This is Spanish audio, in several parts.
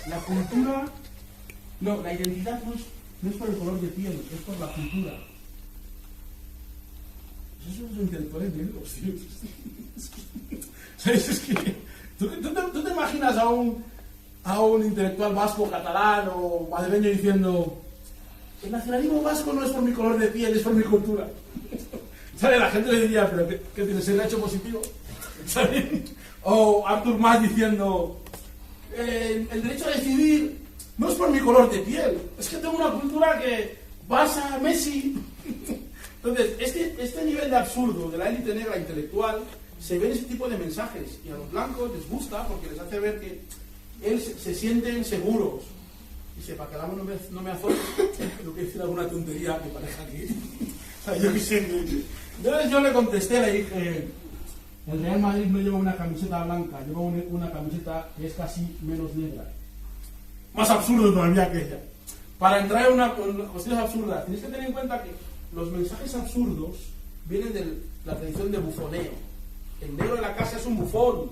La cultura, no, la identidad no es por el color de piel, es por la cultura. Esos son intelectuales negros, tío. ¿Sabes? Es que ¿tú te imaginas a un intelectual vasco, catalán o madrileño diciendo: el nacionalismo vasco no es por mi color de piel, es por mi cultura? ¿Sabes? La gente le diría: ¿pero qué tienes el hecho positivo? ¿Sabes? O Artur Mas diciendo: el derecho a decidir no es por mi color de piel, es que tengo una cultura que Barça, Messi. Entonces, este nivel de absurdo de la élite negra intelectual se ve en ese tipo de mensajes, y a los blancos les gusta porque les hace ver que se sienten seguros. Dice: para que el amo no me azote, tengo que decir alguna tontería que parezca aquí. O sea, yo qué sé. Entonces yo le contesté, le dije: el Real Madrid no lleva una camiseta blanca, lleva una camiseta que es casi menos negra. Más absurdo todavía que ella. Para entrar en una cuestión absurda, tienes que tener en cuenta que los mensajes absurdos vienen de la tradición de bufoneo. El negro de la casa es un bufón.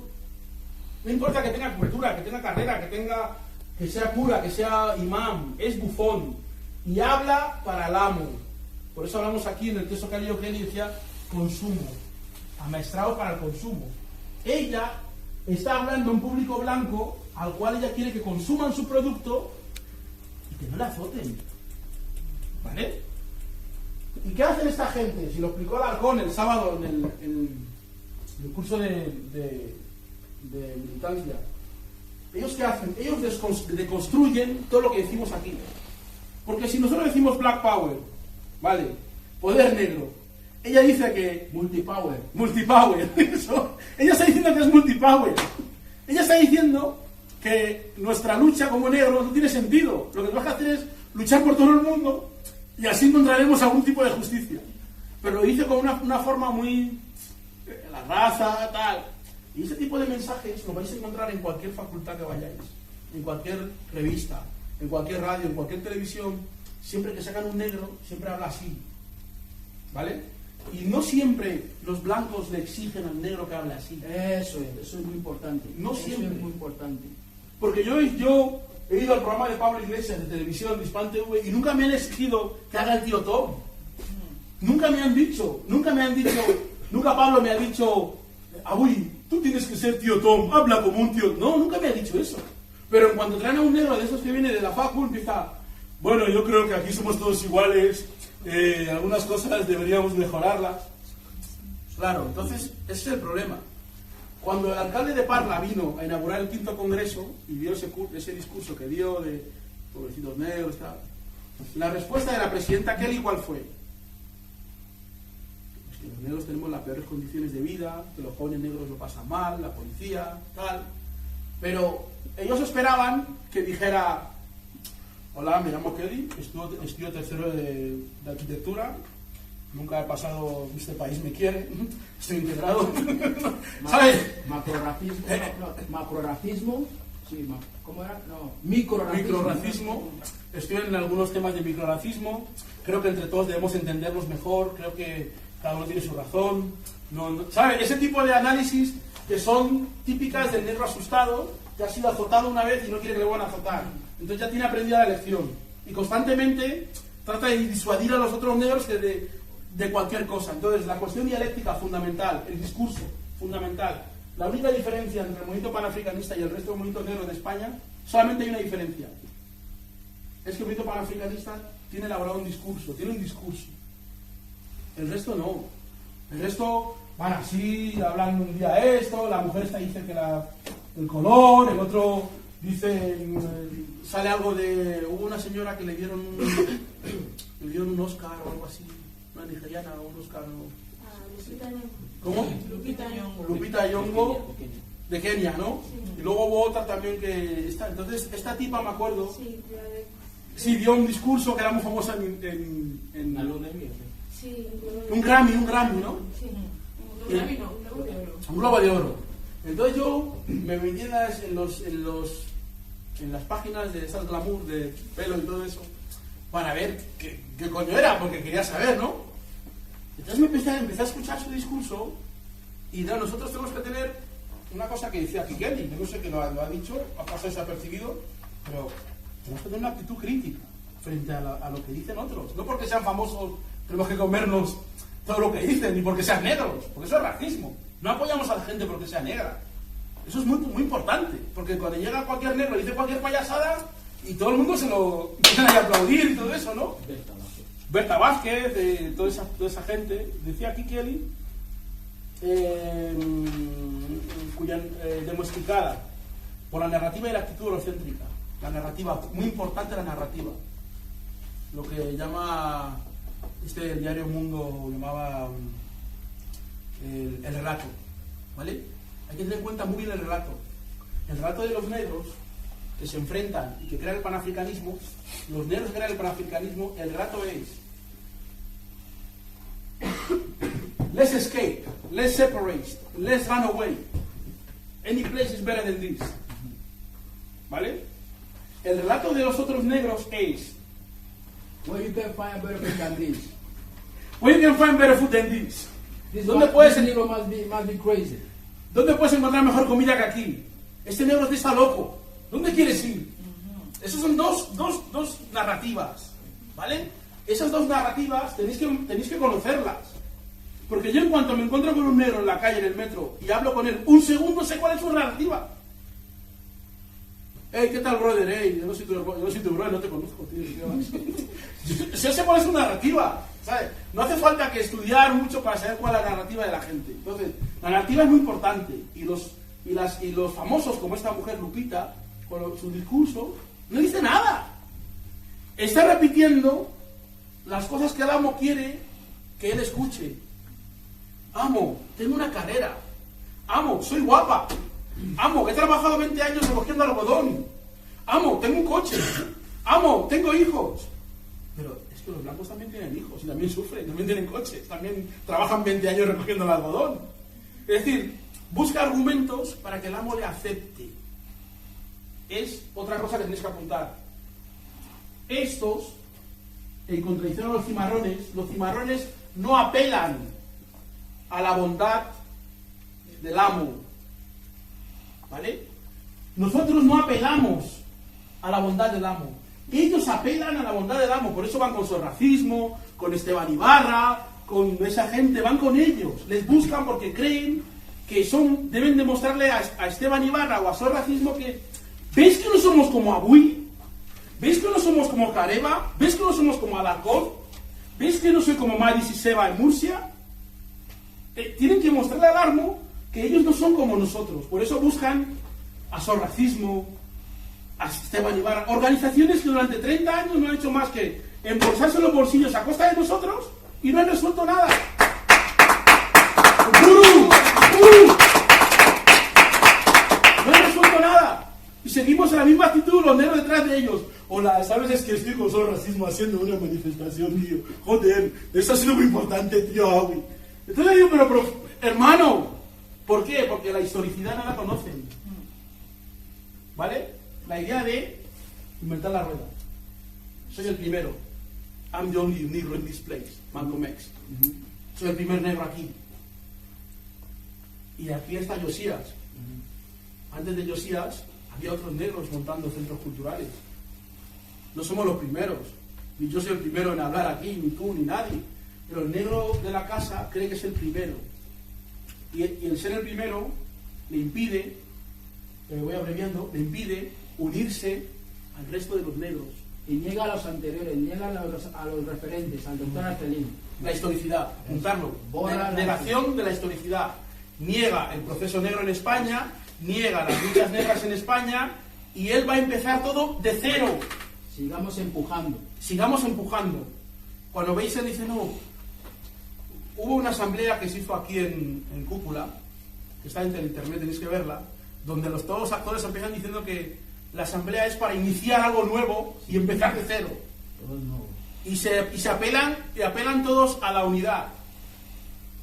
No importa que tenga cultura, que tenga carrera, que sea cura, que sea imán, es bufón. Y habla para el amo. Por eso hablamos aquí en el texto que ha leído Kelly, decía consumo. Amaestrado para el consumo. Ella está hablando a un público blanco al cual ella quiere que consuman su producto y que no la azoten. ¿Vale? ¿Y qué hacen esta gente? Si lo explicó Alarcón el sábado en el curso de militancia. ¿Ellos qué hacen? Ellos deconstruyen todo lo que decimos aquí. Porque si nosotros decimos Black Power, ¿vale? Poder negro. Ella dice que multipower. Eso. Ella está diciendo que es multipower. Ella está diciendo que nuestra lucha como negros no tiene sentido. Lo que tenemos que hacer es luchar por todo el mundo y así encontraremos algún tipo de justicia. Pero lo dice con una forma muy... la raza, tal. Y ese tipo de mensajes lo vais a encontrar en cualquier facultad que vayáis, en cualquier revista, en cualquier radio, en cualquier televisión. Siempre que sacan un negro, siempre habla así. ¿Vale? Y no siempre los blancos le exigen al negro que hable así. Eso es muy importante. No siempre. Eso es muy importante. Porque yo he ido al programa de Pablo Iglesias de televisión, de Hispan TV, y nunca me han exigido que haga el tío Tom. Nunca Pablo me ha dicho: Abuy, tú tienes que ser tío Tom, habla como un tío. No, nunca me ha dicho eso. Pero en cuanto traen a un negro de esos que viene de la facu, empieza: bueno, yo creo que aquí somos todos iguales, algunas cosas deberíamos mejorarlas. Claro, entonces ese es el problema. Cuando el alcalde de Parla vino a inaugurar el 5º Congreso y dio ese discurso que dio de pobrecitos negros, tal, la respuesta de la presidenta Kelly, ¿cuál fue? Pues que los negros tenemos las peores condiciones de vida, que los jóvenes negros lo pasan mal, la policía, tal. Pero ellos esperaban que dijera: hola, me llamo Kelly, estudio tercero de arquitectura, nunca he pasado, este país me quiere, estoy integrado. ¿Sabes? Macroracismo, sí, ¿cómo era? No, microracismo. Estoy en algunos temas de microracismo. Creo que entre todos debemos entendernos mejor, creo que cada uno tiene su razón. ¿Sabes? Ese tipo de análisis que son típicas del negro asustado, que ha sido azotado una vez y no quiere que le vuelvan a azotar. Entonces ya tiene aprendida la lección. Y constantemente trata de disuadir a los otros negros de cualquier cosa. Entonces la cuestión dialéctica fundamental, el discurso fundamental. La única diferencia entre el movimiento panafricanista y el resto del movimiento negro de España, solamente hay una diferencia. Es que el movimiento panafricanista tiene elaborado un discurso, tiene un discurso. El resto no. El resto van así, hablan un día esto, la mujer esta dice que el color, el otro dice, sale algo de... Hubo una señora que le dieron un Oscar o algo así, una nigeriana, un Oscar... Lupita Nyong'o. ¿Cómo? Lupita Nyong'o, de Kenia, ¿no? Sí. Y luego hubo otra también que... Entonces, esta tipa, me acuerdo... Sí, dio un discurso que era muy famosa en Sí, un Grammy, ¿no? Sí, un Grammy no, un Globo de Oro. Un Globo de Oro. Entonces yo me metí en las páginas de esas glamour, de pelo y todo eso, para ver qué coño era, porque quería saber, ¿no? Entonces empecé a escuchar su discurso y nosotros tenemos que tener una cosa que decía aquí Kelly, que no sé que lo ha dicho, ha pasado desapercibido, Pero tenemos que tener una actitud crítica frente a lo que dicen otros. No porque sean famosos tenemos que comernos todo lo que dicen, ni porque sean negros, porque eso es racismo. No apoyamos a la gente porque sea negra. Eso es muy, muy importante, porque cuando llega cualquier negro y dice cualquier payasada, y todo el mundo se lo empiezan a aplaudir y todo eso, ¿no? Berta Vázquez, toda esa gente. Decía aquí Kelly, cuya domesticada por la narrativa y la actitud eurocéntrica. La narrativa, muy importante la narrativa. Lo que llama el diario Mundo, llamaba el relato, ¿vale? Hay que tener en cuenta muy bien el relato. El relato de los negros que se enfrentan y que crean el panafricanismo, los negros que crean el panafricanismo, el relato es: let's escape, let's separate, let's run away. Any place is better than this. ¿Vale? El relato de los otros negros es: where you can find better food than this. Where you can find better food than this. ¿Dónde puedes negro must be crazy? ¿Dónde puedes encontrar mejor comida que aquí? Este negro está loco. ¿Dónde quieres ir? Esas son dos narrativas, ¿vale? Esas dos narrativas tenéis que conocerlas. Porque yo en cuanto me encuentro con un negro en la calle, en el metro, y hablo con él, un segundo sé cuál es su narrativa. Hey, ¿qué tal, brother? Hey, yo no soy tu brother, no te conozco, tío. Yo sé cuál es su narrativa, ¿sabes? No hace falta que estudiar mucho para saber cuál es la narrativa de la gente. Entonces, la narrativa es muy importante. Y los famosos, como esta mujer Lupita, con su discurso, no dice nada. Está repitiendo las cosas que el amo quiere que él escuche. Amo, tengo una carrera. Amo, soy guapa. Amo, he trabajado 20 años recogiendo algodón. Amo, tengo un coche. Amo, tengo hijos. Pero es que los blancos también tienen hijos y también sufren, también tienen coches, también trabajan 20 años recogiendo el algodón. Es decir, busca argumentos para que el amo le acepte. Es otra cosa que tenéis que apuntar. Estos, en contradicción a los cimarrones no apelan a la bondad del amo. ¿Vale? Nosotros no apelamos a la bondad del amo. Ellos apelan a la bondad del amo. Por eso van con su racismo, con Esteban Ibarra, con esa gente, van con ellos. Les buscan porque creen que deben demostrarle a Esteban Ibarra o a su racismo que ¿veis que no somos como Abuy? ¿Veis que no somos como Careva? ¿Veis que no somos como Alarcón? ¿Veis que no soy como Madis y Seba en Murcia? Tienen que mostrarle al amo que ellos no son como nosotros. Por eso buscan a su racismo, a Esteban Ibarra, organizaciones que durante 30 años no han hecho más que embolsarse los bolsillos a costa de nosotros y no han resuelto nada. No han resuelto nada. Y seguimos en la misma actitud, los negros detrás de ellos. Hola, ¿sabes? Es que estoy con solo racismo haciendo una manifestación, tío. Joder, eso ha sido muy importante, tío. Entonces le digo, pero hermano, ¿por qué? Porque la historicidad no la conocen. ¿Vale? La idea de inventar la rueda. Soy el primero. I'm the only negro in this place. Malcolm X. Soy el primer negro aquí. Y aquí está Josías. Antes de Josías había otros negros montando centros culturales. No somos los primeros. Ni yo soy el primero en hablar aquí, ni tú, ni nadie. Pero el negro de la casa cree que es el primero. Y el ser el primero le impide, voy abreviando, le impide unirse al resto de los negros. Y niega a los anteriores, niega a los referentes, al doctor Arcelín. La historicidad, juntarlo. La negación de la historicidad. Niega el proceso negro en España, niega las luchas negras en España, y él va a empezar todo de cero. Sigamos empujando. Sigamos empujando. Cuando veis, él dice, no, hubo una asamblea que se hizo aquí en Cúpula, que está en el internet, tenéis que verla, donde todos los actores empiezan diciendo que la asamblea es para iniciar algo nuevo y empezar de cero. Y se apelan todos a la unidad.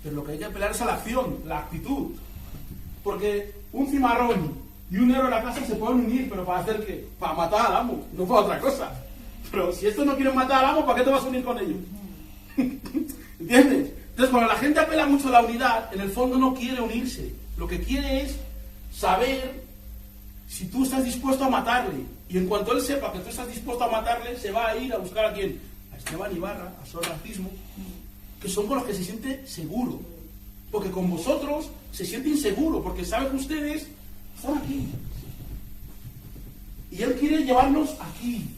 Pero lo que hay que apelar es a la acción, la actitud. Porque un cimarrón y un negro en la casa se pueden unir, pero ¿para hacer qué? Para matar al amo, no para otra cosa. Pero si estos no quieren matar al amo, ¿para qué te vas a unir con ellos? ¿Entiendes? Entonces, cuando la gente apela mucho a la unidad, en el fondo no quiere unirse. Lo que quiere es saber si tú estás dispuesto a matarle, y en cuanto él sepa que tú estás dispuesto a matarle, se va a ir a buscar a quién, a Esteban Ibarra, a Sor Racismo, que son con los que se siente seguro, porque con vosotros se siente inseguro, porque sabe que ustedes están aquí, y él quiere llevarnos aquí.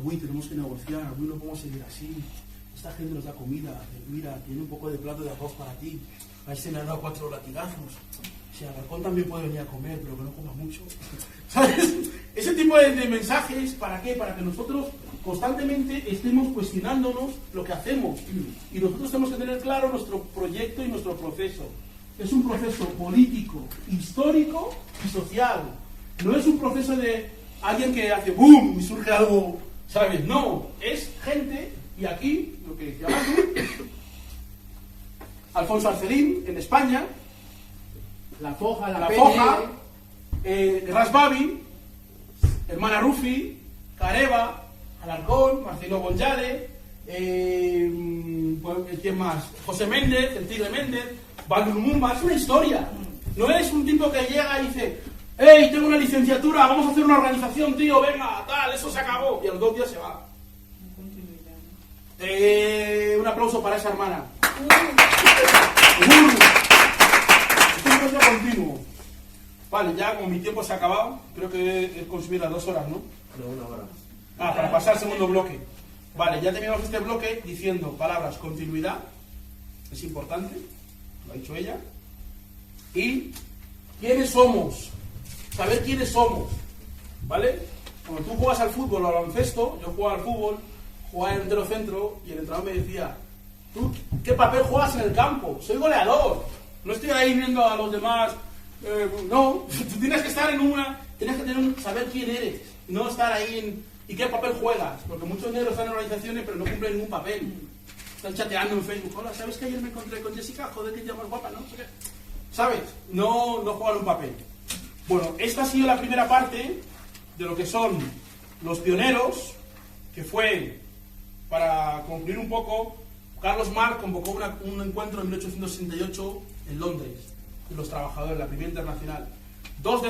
Uy, tenemos que negociar, uy, no podemos seguir así, esta gente nos da comida, mira, tiene un poco de plato de arroz para ti, a este le han dado 4 latigazos, si Alarcón también puede venir a comer, pero que no coma mucho, ¿sabes? Ese tipo de mensajes, ¿para qué? Para que nosotros constantemente estemos cuestionándonos lo que hacemos, y nosotros tenemos que tener claro nuestro proyecto y nuestro proceso. Es un proceso político, histórico y social, no es un proceso de alguien que hace boom y surge algo, ¿sabes? No, es gente, y aquí, lo que decía Alfonso Arcelín, en España, La Foja, La Foja, Rasbabi, Hermana Rufi, Careva, Alarcón, Marcelo González, ¿quién más? José Méndez, el Tigre Méndez, Baldur Mumba. Es una historia, no es un tipo que llega y dice: ¡hey, tengo una licenciatura, vamos a hacer una organización, tío, venga, tal, eso se acabó! Y a los 2 días se va. Un aplauso para esa hermana. Es un proceso continuo. Vale, ya como mi tiempo se ha acabado, creo que he consumido las 2 horas, ¿no? No, 1 hora. Para pasar al segundo bloque. Vale, ya terminamos este bloque diciendo palabras: continuidad, es importante, lo ha dicho ella. Y ¿quiénes somos? Saber quiénes somos, ¿vale? Cuando tú juegas al fútbol o al baloncesto, yo jugaba al fútbol, jugaba en entero centro, y el entrenador me decía: ¿tú qué papel juegas en el campo? Soy goleador, no estoy ahí viendo a los demás. No, tú tienes que estar tienes que saber quién eres, no estar ahí y qué papel juegas, porque muchos negros están en organizaciones pero no cumplen ningún papel, están chateando en Facebook: hola, ¿sabes que ayer me encontré con Jessica? Joder, que ella más guapa, ¿no? ¿Sabes? No juegan un papel. Bueno, esta ha sido la primera parte de lo que son los pioneros, que fue, para concluir un poco, Carlos Marx convocó un encuentro en 1868 en Londres, de los trabajadores, la primera internacional. 3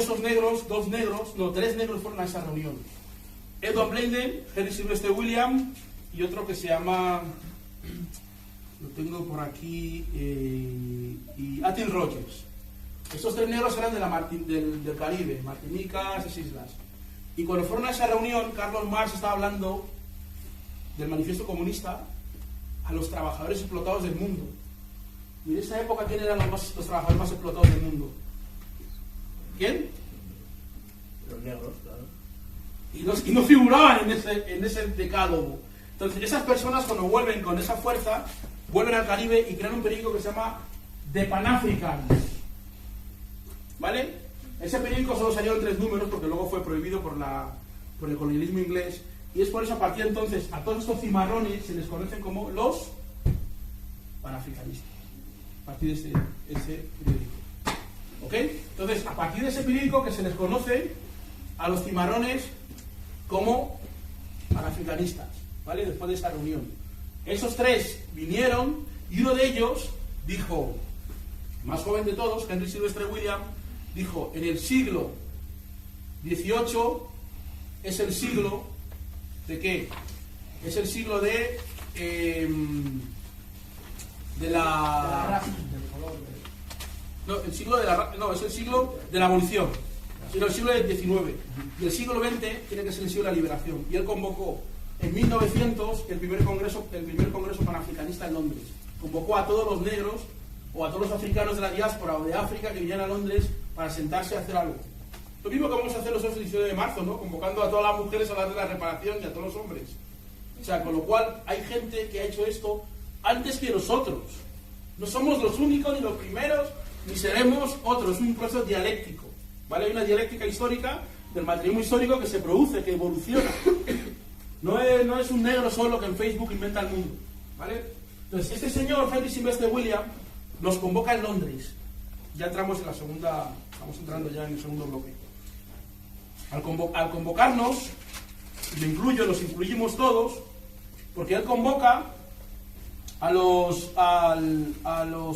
negros fueron a esa reunión: Edward Blyden, Henry Sylvester Williams y otro que se llama, lo tengo por aquí, y Atil Rogers. Estos 3 negros eran del Caribe, Martinica, esas islas. Y cuando fueron a esa reunión, Carlos Marx estaba hablando del manifiesto comunista a los trabajadores explotados del mundo. Y en esa época, ¿quién eran los trabajadores más explotados del mundo? ¿Quién? Los negros, claro. Y no figuraban en ese decálogo. Entonces, esas personas, cuando vuelven con esa fuerza, vuelven al Caribe y crean un periódico que se llama The Pan-African. ¿Vale? Ese periódico solo salió en 3 números porque luego fue prohibido por el colonialismo inglés, y es por eso, a partir de entonces, a todos estos cimarrones se les conocen como los panafricanistas, a partir de ese periódico. ¿Ok? Entonces, a partir de ese periódico que se les conoce a los cimarrones como panafricanistas, ¿vale? Después de esta reunión. Esos 3 vinieron, y uno de ellos dijo, más joven de todos, Henry Sylvester Williams, dijo: en el siglo XVIII es el siglo ¿de qué? Es el siglo de la raza, del color. No, el siglo de la es el siglo de la abolición, sino el siglo XIX. Y el siglo XX tiene que ser el siglo de la liberación. Y él convocó en 1900 el primer congreso panafricanista en Londres. Convocó a todos los negros o a todos los africanos de la diáspora o de África que vinieran a Londres para sentarse a hacer algo. Lo mismo que vamos a hacer los 19 de marzo, ¿no? Convocando a todas las mujeres a hablar de la reparación y a todos los hombres. O sea, con lo cual hay gente que ha hecho esto antes que nosotros. No somos los únicos ni los primeros, ni seremos otros. Es un proceso dialéctico, ¿vale? Hay una dialéctica histórica del materialismo histórico que se produce, que evoluciona. No es un negro solo que en Facebook inventa el mundo, ¿vale? Entonces, este señor, Henry Sylvester Williams, nos convoca en Londres. Ya entramos en la segunda, estamos entrando ya en el segundo bloque. Al convocarnos, y me incluyo, los incluimos todos, porque él convoca a los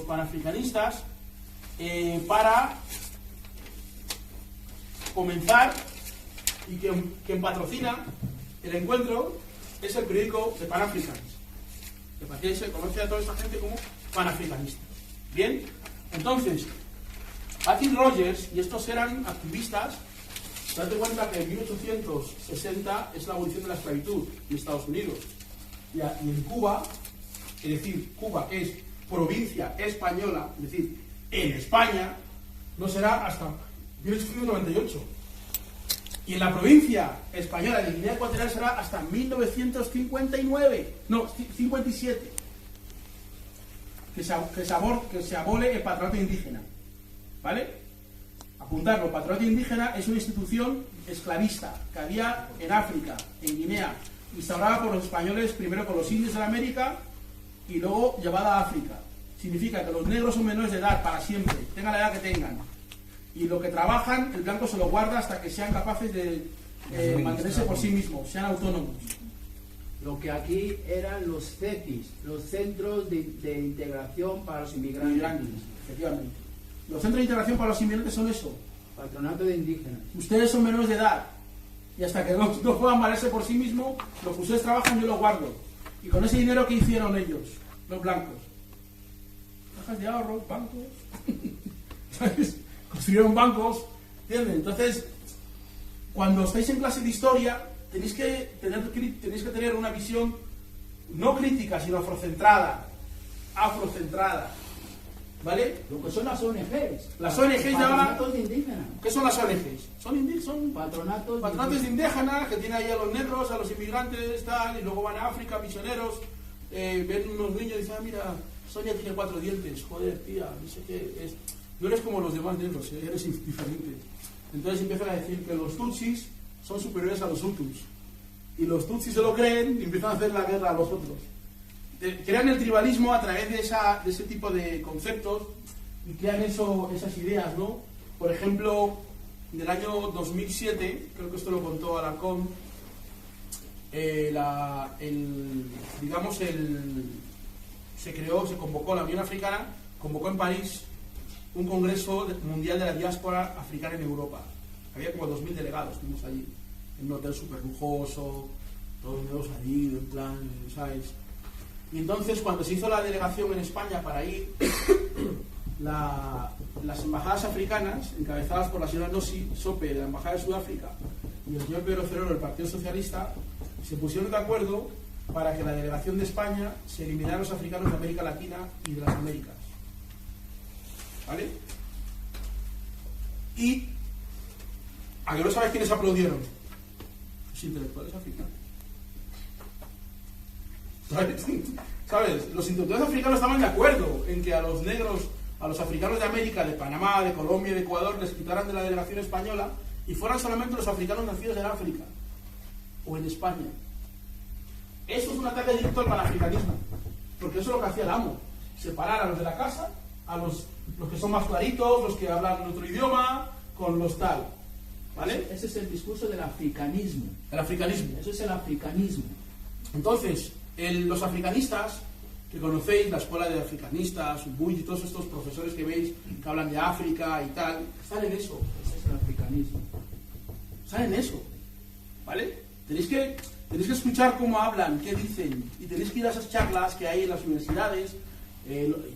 panafricanistas para comenzar, y quien patrocina el encuentro es el periódico de Pan-Africans. Que se conoce a toda esta gente como panafricanistas. Bien, entonces, Atkin Rogers y estos eran activistas. Date cuenta que en 1860 es la abolición de la esclavitud en Estados Unidos. Y en Cuba, es decir, Cuba es provincia española, es decir, en España, no será hasta 1898. Y en la provincia española de Guinea Ecuatorial será hasta 1959, no, 57, que se abole el patronato indígena. ¿Vale? Apuntarlo, el patronato indígena es una institución esclavista que había en África, en Guinea, instaurada por los españoles, primero por los indios de la América y luego llevada a África. Significa que los negros son menores de edad para siempre, tengan la edad que tengan. Y lo que trabajan, el blanco se lo guarda hasta que sean capaces de mantenerse por sí mismos, sean autónomos. Lo que aquí eran los CETIs, los Centros de Integración para los Inmigrantes. Efectivamente. Los centros de integración para los inmigrantes son eso. Patronato de indígenas. Ustedes son menores de edad. Y hasta que no puedan valerse por sí mismos, lo que ustedes trabajan yo lo guardo. Y con ese dinero, ¿qué hicieron ellos, los blancos? Cajas de ahorro, bancos. ¿Sabes? Construyeron bancos. ¿Entienden? Entonces, cuando estáis en clase de historia, tenéis que tener una visión no crítica, sino afrocentrada. ¿Vale? Lo que son las ONGs. Las ONGs de ahora. Patronatos de indígenas. ¿Qué son las ONGs? Son patronatos de indígenas que tienen ahí a los negros, a los inmigrantes, tal, y luego van a África, misioneros, ven unos niños y dicen, mira, Sonia tiene 4 dientes, joder, tía, no sé qué, no eres como los demás negros, eres diferente. Entonces empiezan a decir que los tutsis son superiores a los hutus. Y los tutsis se lo creen y empiezan a hacer la guerra a los otros. Crean el tribalismo a través de ese tipo de conceptos y crean esas ideas, ¿no? Por ejemplo, en el año 2007, creo que esto lo contó Alarcón, se convocó, la Unión Africana convocó en París un congreso mundial de la diáspora africana en Europa. Había como 2000 delegados, estuvimos allí, en un hotel súper lujoso, todos nuevos allí, en plan, ¿sabes? Y entonces, cuando se hizo la delegación en España para ir, las embajadas africanas, encabezadas por la señora Nossi Sope de la Embajada de Sudáfrica y el señor Pedro Cerrero del Partido Socialista, se pusieron de acuerdo para que la delegación de España se eliminara a los africanos de América Latina y de las Américas. ¿Vale? Y ¿a que no sabes quiénes aplaudieron? Los intelectuales africanos. ¿Sabes? Los intelectuales africanos estaban de acuerdo en que a los negros, a los africanos de América, de Panamá, de Colombia y de Ecuador les quitaran de la delegación española y fueran solamente los africanos nacidos en África o en España. Eso es un ataque directo al panafricanismo, porque eso es lo que hacía el amo, separar a los de la casa, a los que son más claritos, los que hablan otro idioma, con los tal. ¿Vale? Ese es el discurso del africanismo. El africanismo. Eso es el africanismo. Entonces, los africanistas, que conocéis, la escuela de africanistas, Ubuntu y todos estos profesores que veis que hablan de África y tal, están en eso. Ese es el africanismo. Están en eso. ¿Vale? Tenéis que escuchar cómo hablan, qué dicen, y tenéis que ir a esas charlas que hay en las universidades.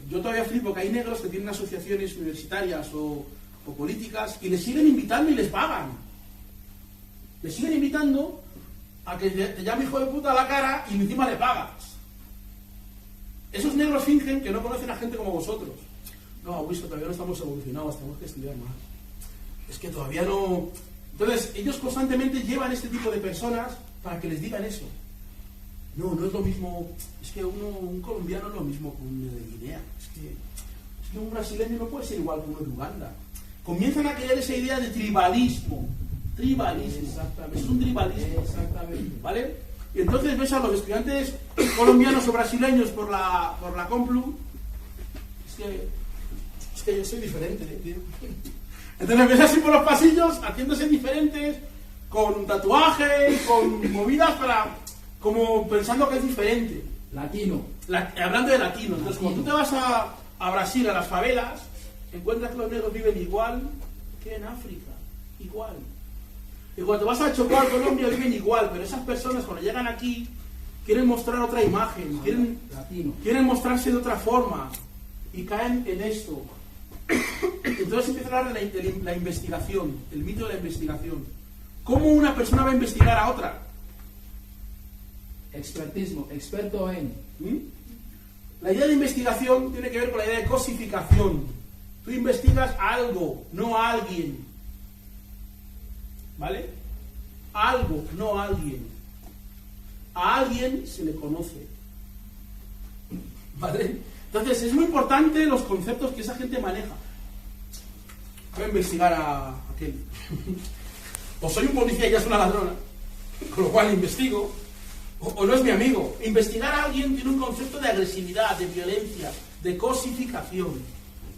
Yo todavía flipo que hay negros que tienen asociaciones universitarias o políticas y les siguen invitando y les pagan. Les siguen invitando a que te llame hijo de puta a la cara y encima le pagas. Esos negros fingen que no conocen a gente como vosotros. No, Wiso, todavía no estamos evolucionados, tenemos que estudiar más. Es que todavía no... Entonces, ellos constantemente llevan este tipo de personas para que les digan eso. No es lo mismo... Es que un colombiano es lo mismo que un de Guinea. Es que un brasileño no puede ser igual que uno de Uganda. Comienzan a crear esa idea de tribalismo. Exactamente. Es un tribalismo. Exactamente. ¿Vale? Y entonces ves a los estudiantes colombianos o brasileños por la Complu. Es que yo soy diferente, tío. Entonces ves así por los pasillos, haciéndose diferentes, con tatuajes, con movidas como pensando que es diferente. Latino. Hablando de latino. Entonces, cuando tú te vas a Brasil, a las favelas, encuentras que los negros viven igual que en África. igual. Y cuando vas a Chocó, Colombia, viven igual, pero esas personas cuando llegan aquí quieren mostrar otra imagen, quieren mostrarse de otra forma y caen en esto. Entonces empieza a hablar de la investigación, el mito de la investigación. ¿Cómo una persona va a investigar a otra? Expertismo, experto en. La idea de investigación tiene que ver con la idea de cosificación. Tú investigas algo, no a alguien. ¿Vale? Algo, no a alguien. A alguien se le conoce. ¿Vale? Entonces es muy importante los conceptos que esa gente maneja. Voy a investigar a aquel. O soy un policía y ya es una ladrona, con lo cual investigo. O no es mi amigo. Investigar a alguien tiene un concepto de agresividad, de violencia, de cosificación.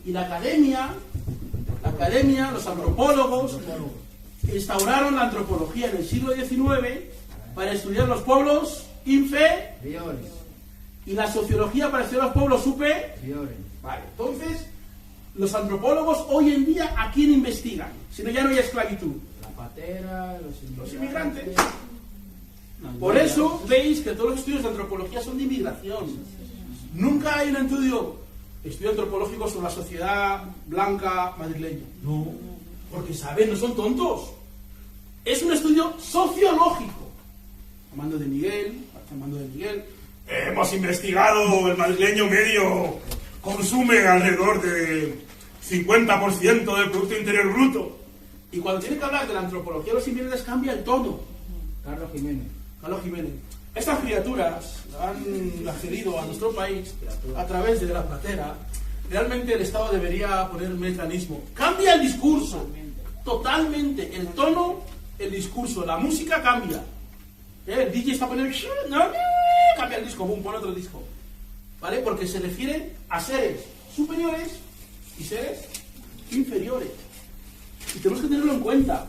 Y la academia, los antropólogos, instauraron la antropología en el siglo XIX para estudiar los pueblos inferiores. Y la sociología para estudiar los pueblos superiores. Vale, entonces, los antropólogos hoy en día, ¿a quién investigan? Si no, ya no hay esclavitud. La patera, los inmigrantes. Por eso veis que todos los estudios de antropología son de inmigración. Nunca hay un estudio antropológico sobre la sociedad blanca madrileña. No, porque saben, no son tontos. Es un estudio sociológico. Armando de Miguel, hemos investigado el madrileño medio consume alrededor de 50% del Producto Interior Bruto. Y cuando tiene que hablar de la antropología de los inmigrantes cambia el tono. Carlos Jiménez. Estas criaturas han accedido a nuestro país a través de la platera. Realmente el Estado debería poner un mecanismo. Cambia el discurso. Totalmente. El tono, el discurso. La música cambia. El DJ está poniendo... Cambia el disco, pone otro disco. ¿Vale? Porque se refiere a seres superiores y seres inferiores. Y tenemos que tenerlo en cuenta.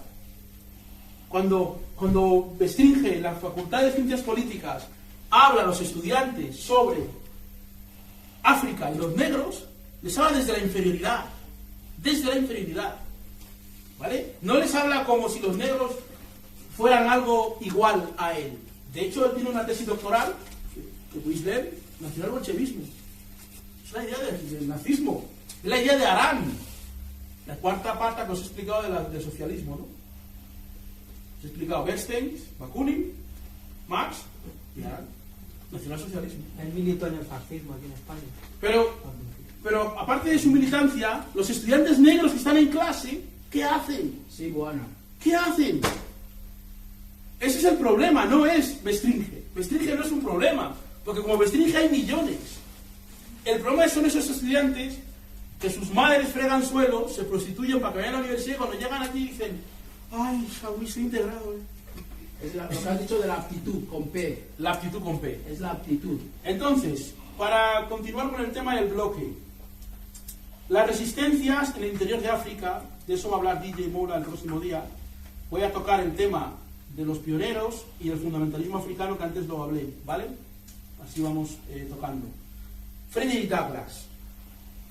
Cuando Bestringe, la Facultad de Ciencias Políticas, habla a los estudiantes sobre África y los negros, les habla desde la inferioridad. Desde la inferioridad. ¿Vale? No les habla como si los negros fueran algo igual a él. De hecho, él tiene una tesis doctoral, que podéis leer, nacional-bolchevismo. Es la idea del nazismo. Es la idea de Arán. La cuarta parte que os he explicado del socialismo, ¿no? Os he explicado Bernstein, Bakunin, Marx y Arán. Nacionalsocialismo. Él militó en el fascismo aquí en España. Pero aparte de su militancia, los estudiantes negros que están en clase, ¿qué hacen? Sí, bueno. ¿Qué hacen? Ese es el problema, no es Bestringe. Bestringe no es un problema, porque como Bestringe hay millones. El problema son esos estudiantes que sus madres fregan suelo, se prostituyen para que vayan a la universidad y cuando llegan aquí dicen, ay, Saúl, estoy integrado. Es lo que has dicho de la aptitud con P. La aptitud con P. Es la aptitud. Entonces, para continuar con el tema del bloque, las resistencias en el interior de África, de eso va a hablar DJ Mola el próximo día. Voy a tocar el tema de los pioneros y el fundamentalismo africano que antes lo hablé, ¿vale? Así vamos tocando. Frederick Douglass,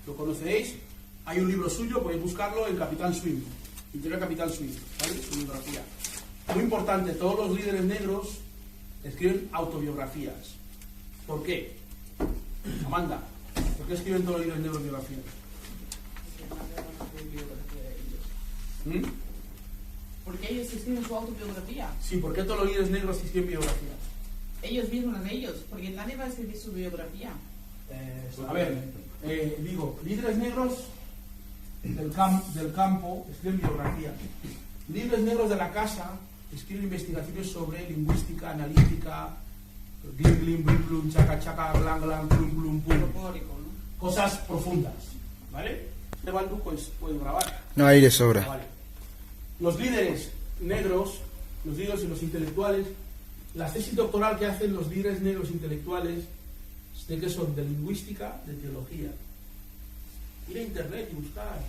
lo conocéis, hay un libro suyo, podéis buscarlo en Capitán Swing, Interior Capitán Swing, ¿vale? Su biografía. Muy importante, todos los líderes negros escriben autobiografías. ¿Por qué? Amanda, ¿por qué escriben todos los líderes negros biografías? Porque ellos escriben su autobiografía. Sí, ¿por qué todos los líderes negros escriben biografías? Ellos mismos de ellos, porque nadie va a escribir su biografía. A ver, digo, líderes negros del campo escriben biografías. Líderes negros de la casa escriben investigaciones sobre lingüística, analítica, glim glim, blum blum, chaca chaca, glan glan, plum plum pum. Cosas profundas, ¿vale? Este Baldu pues puede grabar. No hay de sobra. Vale. Los líderes negros, los líderes y los intelectuales, la tesis doctoral que hacen los líderes negros intelectuales, ¿de qué son? De lingüística, de teología. Ir a internet y buscar.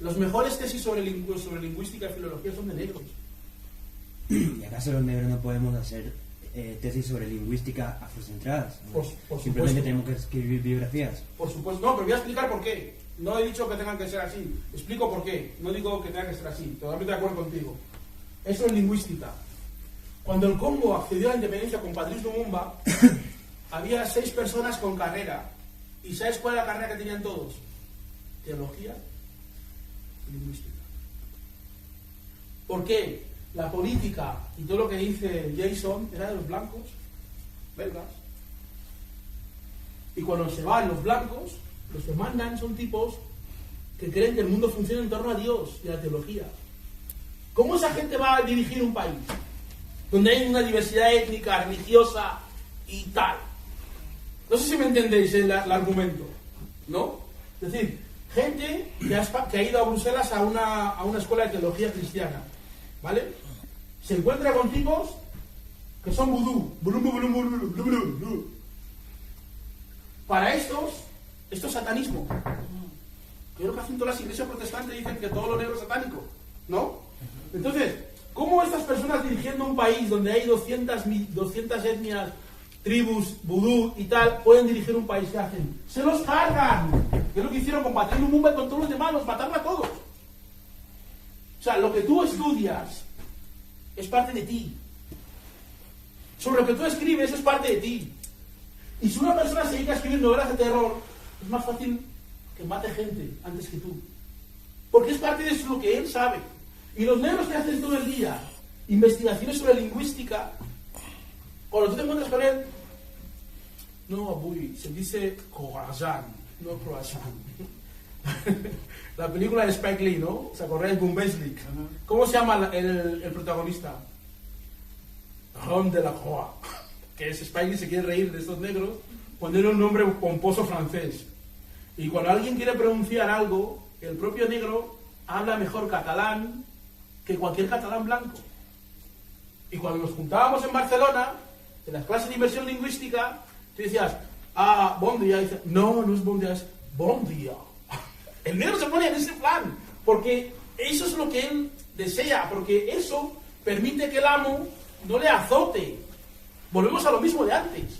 Los mejores tesis sobre lingüística y filología son de negros. ¿Y acaso los negros no podemos hacer tesis sobre lingüística afrocentradas? Por Simplemente supuesto. tenemos que escribir biografías. Por supuesto, no, pero voy a explicar por qué. No he dicho que tengan que ser así. Explico por qué. No digo que tengan que ser así. Totalmente de acuerdo contigo. Eso es lingüística. Cuando el Congo accedió a la independencia con Patrice Lumumba, había 6 personas con carrera. ¿Y sabes cuál era la carrera que tenían todos? Teología y lingüística. ¿Por qué? La política y todo lo que dice Jason era de los blancos, belgas. Y cuando se van los blancos, los que mandan son tipos que creen que el mundo funciona en torno a Dios y a la teología. ¿Cómo esa gente va a dirigir un país donde hay una diversidad étnica, religiosa y tal? No sé si me entendéis el argumento, ¿no? Es decir, gente que ha ido a Bruselas a una escuela de teología cristiana, ¿vale? Se encuentra con tipos que son vudú. Para esto es satanismo. Que es lo que hacen todas las iglesias protestantes, dicen que todo lo negro es satánico, ¿no? Entonces, ¿cómo estas personas dirigiendo un país donde hay 200 etnias, tribus, vudú y tal, pueden dirigir un país? ¿Qué hacen? ¡Se los cargan! Que es lo que hicieron con Patrice Lumumba y con todos los demás, los mataron a todos. O sea, lo que tú estudias es parte de ti. Sobre lo que tú escribes es parte de ti. Y si una persona se dedica a escribir novelas de terror, es más fácil que mate gente antes que tú. Porque es parte de lo que él sabe. Y los negros que hacen todo el día investigaciones sobre lingüística, cuando tú te encuentras con él, no, Abuy, se dice croissant, no croissant. La película de Spike Lee, ¿no? ¿Se acordáis de Bundesliga? ¿Cómo se llama el protagonista? Ron de la Croix. Que es Spike Lee, se quiere reír de estos negros, ponerle un nombre pomposo francés. Y cuando alguien quiere pronunciar algo, el propio negro habla mejor catalán que cualquier catalán blanco. Y cuando nos juntábamos en Barcelona, en las clases de inversión lingüística, tú decías, bon día. Y dices, no es bon día, es bon día. El negro se pone en ese plan, porque eso es lo que él desea, porque eso permite que el amo no le azote. Volvemos a lo mismo de antes.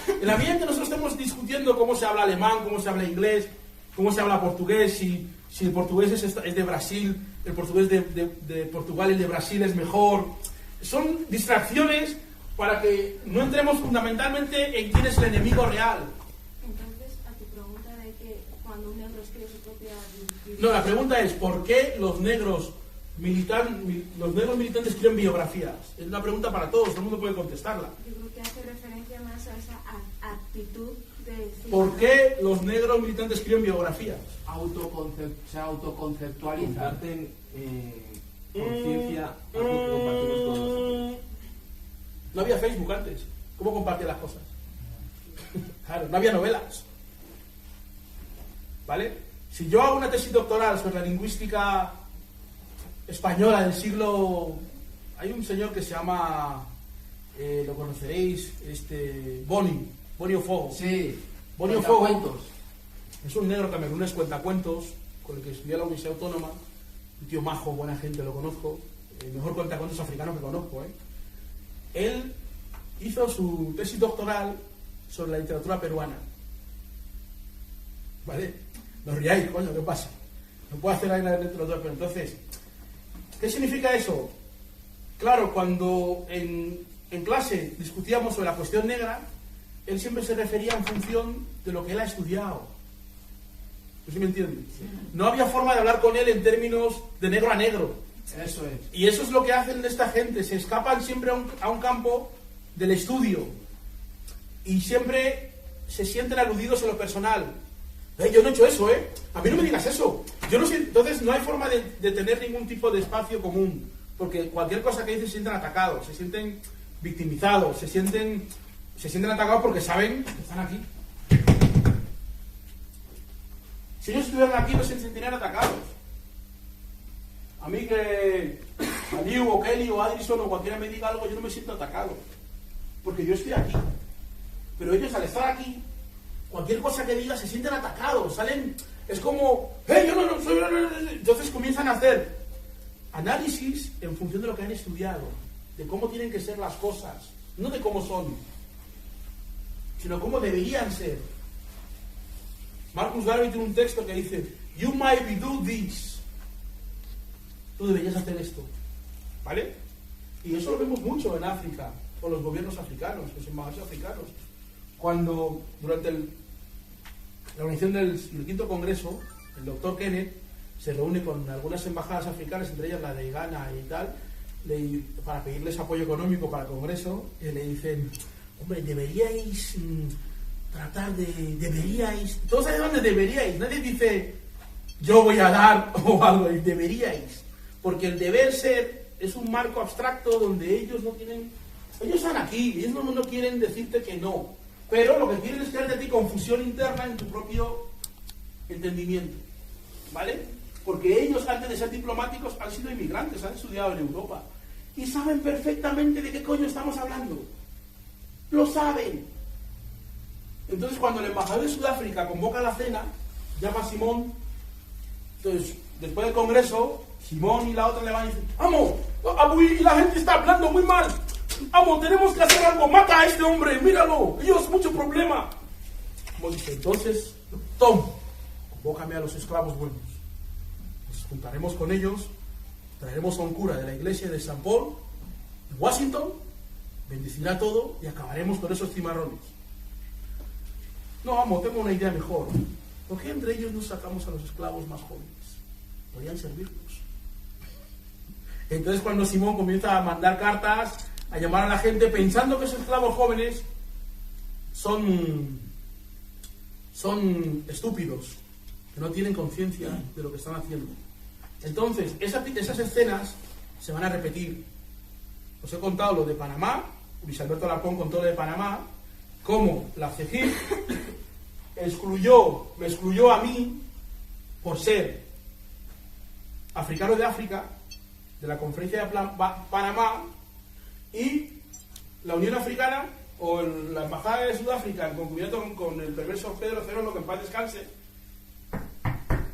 En la medida en que nosotros estemos discutiendo cómo se habla alemán, cómo se habla inglés, cómo se habla portugués, si el portugués es de Brasil, el portugués de Portugal y el de Brasil es mejor, son distracciones para que no entremos fundamentalmente en quién es el enemigo real. Entonces, a tu pregunta de que cuando un negro escribe su propia... No, la pregunta es, ¿por qué los negros militantes escriben biografías? Es una pregunta para todos, todo el mundo puede contestarla. Yo creo que hace referencia más a esa actitud de decir... ¿Por qué los negros militantes escriben biografías? Se autoconceptualizan. Comparten conciencia, algo que compartimos con nosotros. No había Facebook antes. ¿Cómo compartían las cosas? Claro, no había novelas. ¿Vale? Si yo hago una tesis doctoral sobre la lingüística española del siglo... Hay un señor que se llama... lo conoceréis, Bonio Fogo. Sí, Bonio Fogo cuentos. es un negro camerunés cuentacuentos con el que estudié en la Universidad Autónoma. Un tío majo, buena gente, lo conozco. El mejor cuentacuentos africano que conozco, Él hizo su tesis doctoral sobre la literatura peruana. ¿Vale? No riáis, coño, ¿qué pasa? No puedo hacer ahí la literatura peruana. Entonces, ¿qué significa eso? Claro, cuando en clase discutíamos sobre la cuestión negra, él siempre se refería en función de lo que él ha estudiado. ¿No sé si me entiendes? No había forma de hablar con él en términos de negro a negro. Eso es. Y eso es lo que hacen esta gente, se escapan siempre a un campo del estudio y siempre se sienten aludidos en lo personal. Yo no he hecho eso, a mí no me digas eso. Yo no sé. Entonces no hay forma de tener ningún tipo de espacio común, porque cualquier cosa que dicen se sienten atacados, se sienten victimizados, se sienten atacados porque saben que están aquí. Si ellos estuvieran aquí no se sentirían atacados. A mí que Aliu o Kelly o Adrison o cualquiera me diga algo, yo no me siento atacado, porque yo estoy aquí. Pero ellos al estar aquí, cualquier cosa que diga se sienten atacados, salen, es como, yo no soy... Entonces comienzan a hacer análisis en función de lo que han estudiado, de cómo tienen que ser las cosas, no de cómo son, sino cómo deberían ser. Marcus Garvey tiene un texto que dice, You might be do this. Tú deberías hacer esto. ¿Vale? Y eso lo vemos mucho en África, con los gobiernos africanos, los embajadores africanos. Cuando, durante la organización del quinto congreso, el doctor Kenneth se reúne con algunas embajadas africanas, entre ellas la de Ghana y tal, para pedirles apoyo económico para el congreso, y le dicen, hombre, deberíais tratar de... deberíais... Todos saben dónde deberíais, nadie dice, yo voy a dar o algo, deberíais. Porque el deber ser es un marco abstracto donde ellos no tienen... Ellos están aquí, ellos no quieren decirte que no. Pero lo que quieren es crearte a ti confusión interna en tu propio entendimiento. ¿Vale? Porque ellos, antes de ser diplomáticos, han sido inmigrantes, han estudiado en Europa. Y saben perfectamente de qué coño estamos hablando. Lo saben. Entonces, cuando el embajador de Sudáfrica convoca la cena, llama a Simón. Entonces, después del congreso, Simón y la otra le van y dicen, ¡Amo! Y la gente está hablando muy mal. ¡Amo! Tenemos que hacer algo. ¡Mata a este hombre! ¡Míralo! ¡Ellos, mucho problema! Como dice, entonces, Tom, convócame a los esclavos buenos. Nos juntaremos con ellos, traeremos a un cura de la iglesia de San Paul, en Washington, bendecirá todo y acabaremos con esos cimarrones. No, amo, tengo una idea mejor. ¿Por qué entre ellos nos sacamos a los esclavos más jóvenes? Podrían servirnos. Entonces, cuando Simón comienza a mandar cartas, a llamar a la gente, pensando que esos esclavos jóvenes son estúpidos, que no tienen conciencia de lo que están haciendo. Entonces, esas escenas se van a repetir. Os he contado lo de Panamá, Luis Alberto Alarcón contó lo de Panamá, cómo la CEGIP me excluyó a mí por ser africano de África, de la conferencia de Panamá, y la Unión Africana, o la Embajada de Sudáfrica, en concubinato con el perverso Pedro Cerolo, que en paz descanse,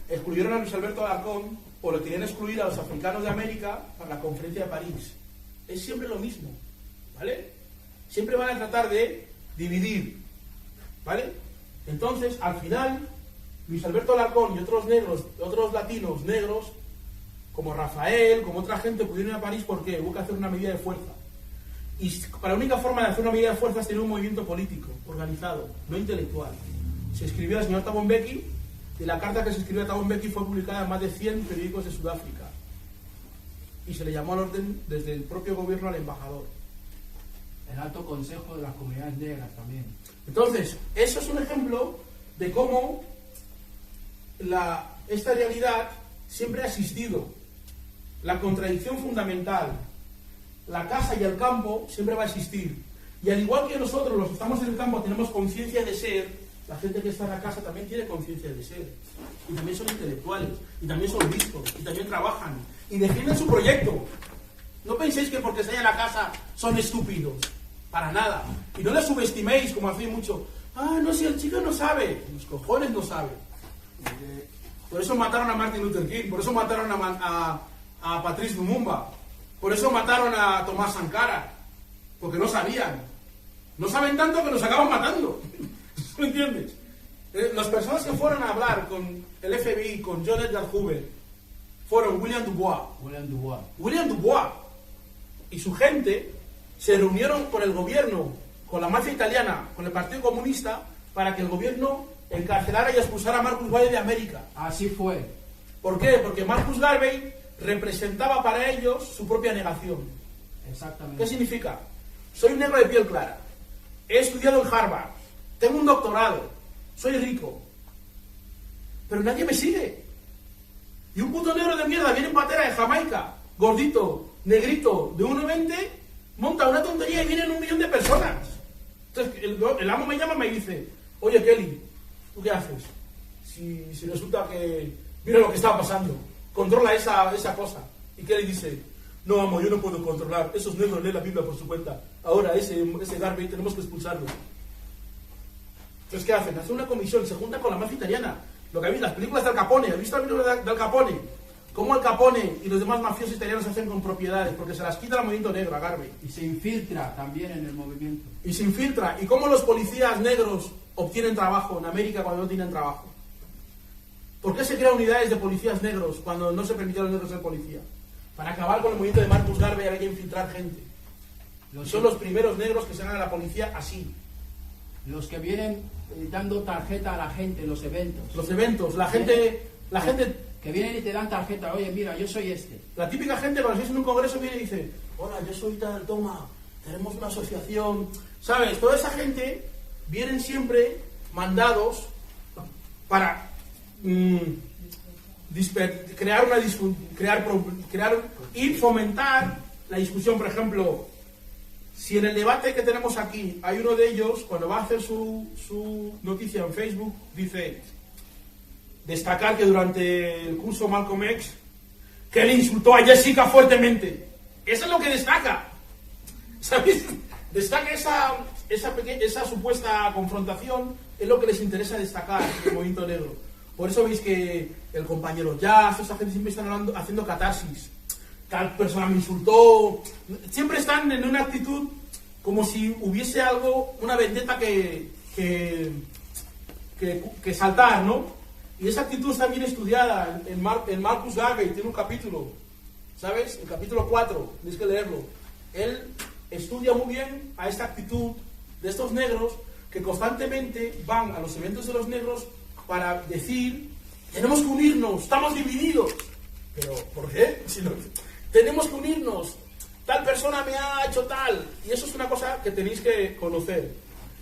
excluyeron a Luis Alberto Alarcón, o lo querían excluir a los africanos de América para la conferencia de París. Es siempre lo mismo, ¿vale? Siempre van a tratar de dividir, ¿vale? Entonces, al final, Luis Alberto Alarcón y otros negros, otros latinos negros, como Rafael, como otra gente, pudieron ir a París porque hubo que hacer una medida de fuerza. Y para la única forma de hacer una medida de fuerza es tener un movimiento político, organizado, no intelectual. Se escribió al señor Thabo Mbeki, y la carta que se escribió a Thabo Mbeki fue publicada en más de 100 periódicos de Sudáfrica. Y se le llamó al orden desde el propio gobierno al embajador. El Alto Consejo de las Comunidades Negras también. Entonces, eso es un ejemplo de cómo esta realidad siempre ha existido. La contradicción fundamental, la casa y el campo, siempre va a existir. Y al igual que nosotros, los que estamos en el campo, tenemos conciencia de ser, la gente que está en la casa también tiene conciencia de ser. Y también son intelectuales, y también son listos, y también trabajan, y defienden su proyecto. No penséis que porque están en la casa son estúpidos. Para nada. Y no les subestiméis, como hacéis mucho. Ah, no, si el chico no sabe. Los cojones no saben. Por eso mataron a Martin Luther King, por eso mataron a Patrice Lumumba, por eso mataron a Tomás Sankara, porque no sabían. No saben tanto que los acaban matando. ¿Me entiendes? Las personas que fueron a hablar con el FBI, con John Edgar Hoover, fueron William Dubois y su gente. Se reunieron con el gobierno, con la mafia italiana, con el Partido Comunista, para que el gobierno encarcelara y expulsara a Marcus Garvey de América. Así fue. ¿Por qué? Porque Marcus Garvey representaba para ellos su propia negación. Exactamente. ¿Qué significa? Soy negro de piel clara, he estudiado en Harvard, tengo un doctorado, soy rico, pero nadie me sigue. Y un puto negro de mierda viene en patera de Jamaica, gordito, negrito, de 1,20, monta una tontería y vienen 1 millón de personas. Entonces el amo me llama y me dice, oye Kelly, ¿tú qué haces? Si resulta que mira lo que está pasando, controla esa cosa. Y Kelly dice, no amo, yo no puedo controlar, esos negros leen la Biblia por su cuenta, ahora ese Garvey tenemos que expulsarlo. Entonces ¿qué hacen? Hacen una comisión, se juntan con la mafia italiana. Lo que habéis, las películas de Al Capone, ¿habéis visto la película de Al Capone? Cómo Al Capone y los demás mafiosos italianos se hacen con propiedades, porque se las quita el movimiento negro a Garvey. Y se infiltra también en el movimiento. Y se infiltra. ¿Y cómo los policías negros obtienen trabajo en América cuando no tienen trabajo? ¿Por qué se crean unidades de policías negros cuando no se permitió a los negros ser policía? Para acabar con el movimiento de Marcus Garvey y hay que infiltrar gente. Son los primeros negros que se van a la policía así. Los que vienen dando tarjeta a la gente en los eventos. Los eventos, la gente que vienen y te dan tarjeta, oye, mira, yo soy este. La típica gente cuando estás en un congreso viene y dice, hola, yo soy tal, toma, tenemos una asociación. ¿Sabes? Toda esa gente vienen siempre mandados para y fomentar la discusión. Por ejemplo, si en el debate que tenemos aquí hay uno de ellos, cuando va a hacer su noticia en Facebook, dice, destacar que durante el curso Malcolm X, que él insultó a Jessica fuertemente. Eso es lo que destaca. ¿Sabéis? Destaca esa supuesta confrontación, es lo que les interesa destacar del movimiento negro. Por eso veis que el compañero Jazz, esa gente siempre están haciendo catarsis. Tal persona me insultó. Siempre están en una actitud como si hubiese algo, una vendetta que saltar, ¿no? Y esa actitud está bien estudiada en Marcus Garvey, tiene un capítulo, ¿sabes? El capítulo 4, tienes que leerlo. Él estudia muy bien a esta actitud de estos negros que constantemente van a los eventos de los negros para decir, tenemos que unirnos, estamos divididos. Pero, ¿por qué? Si no, tenemos que unirnos, tal persona me ha hecho tal. Y eso es una cosa que tenéis que conocer.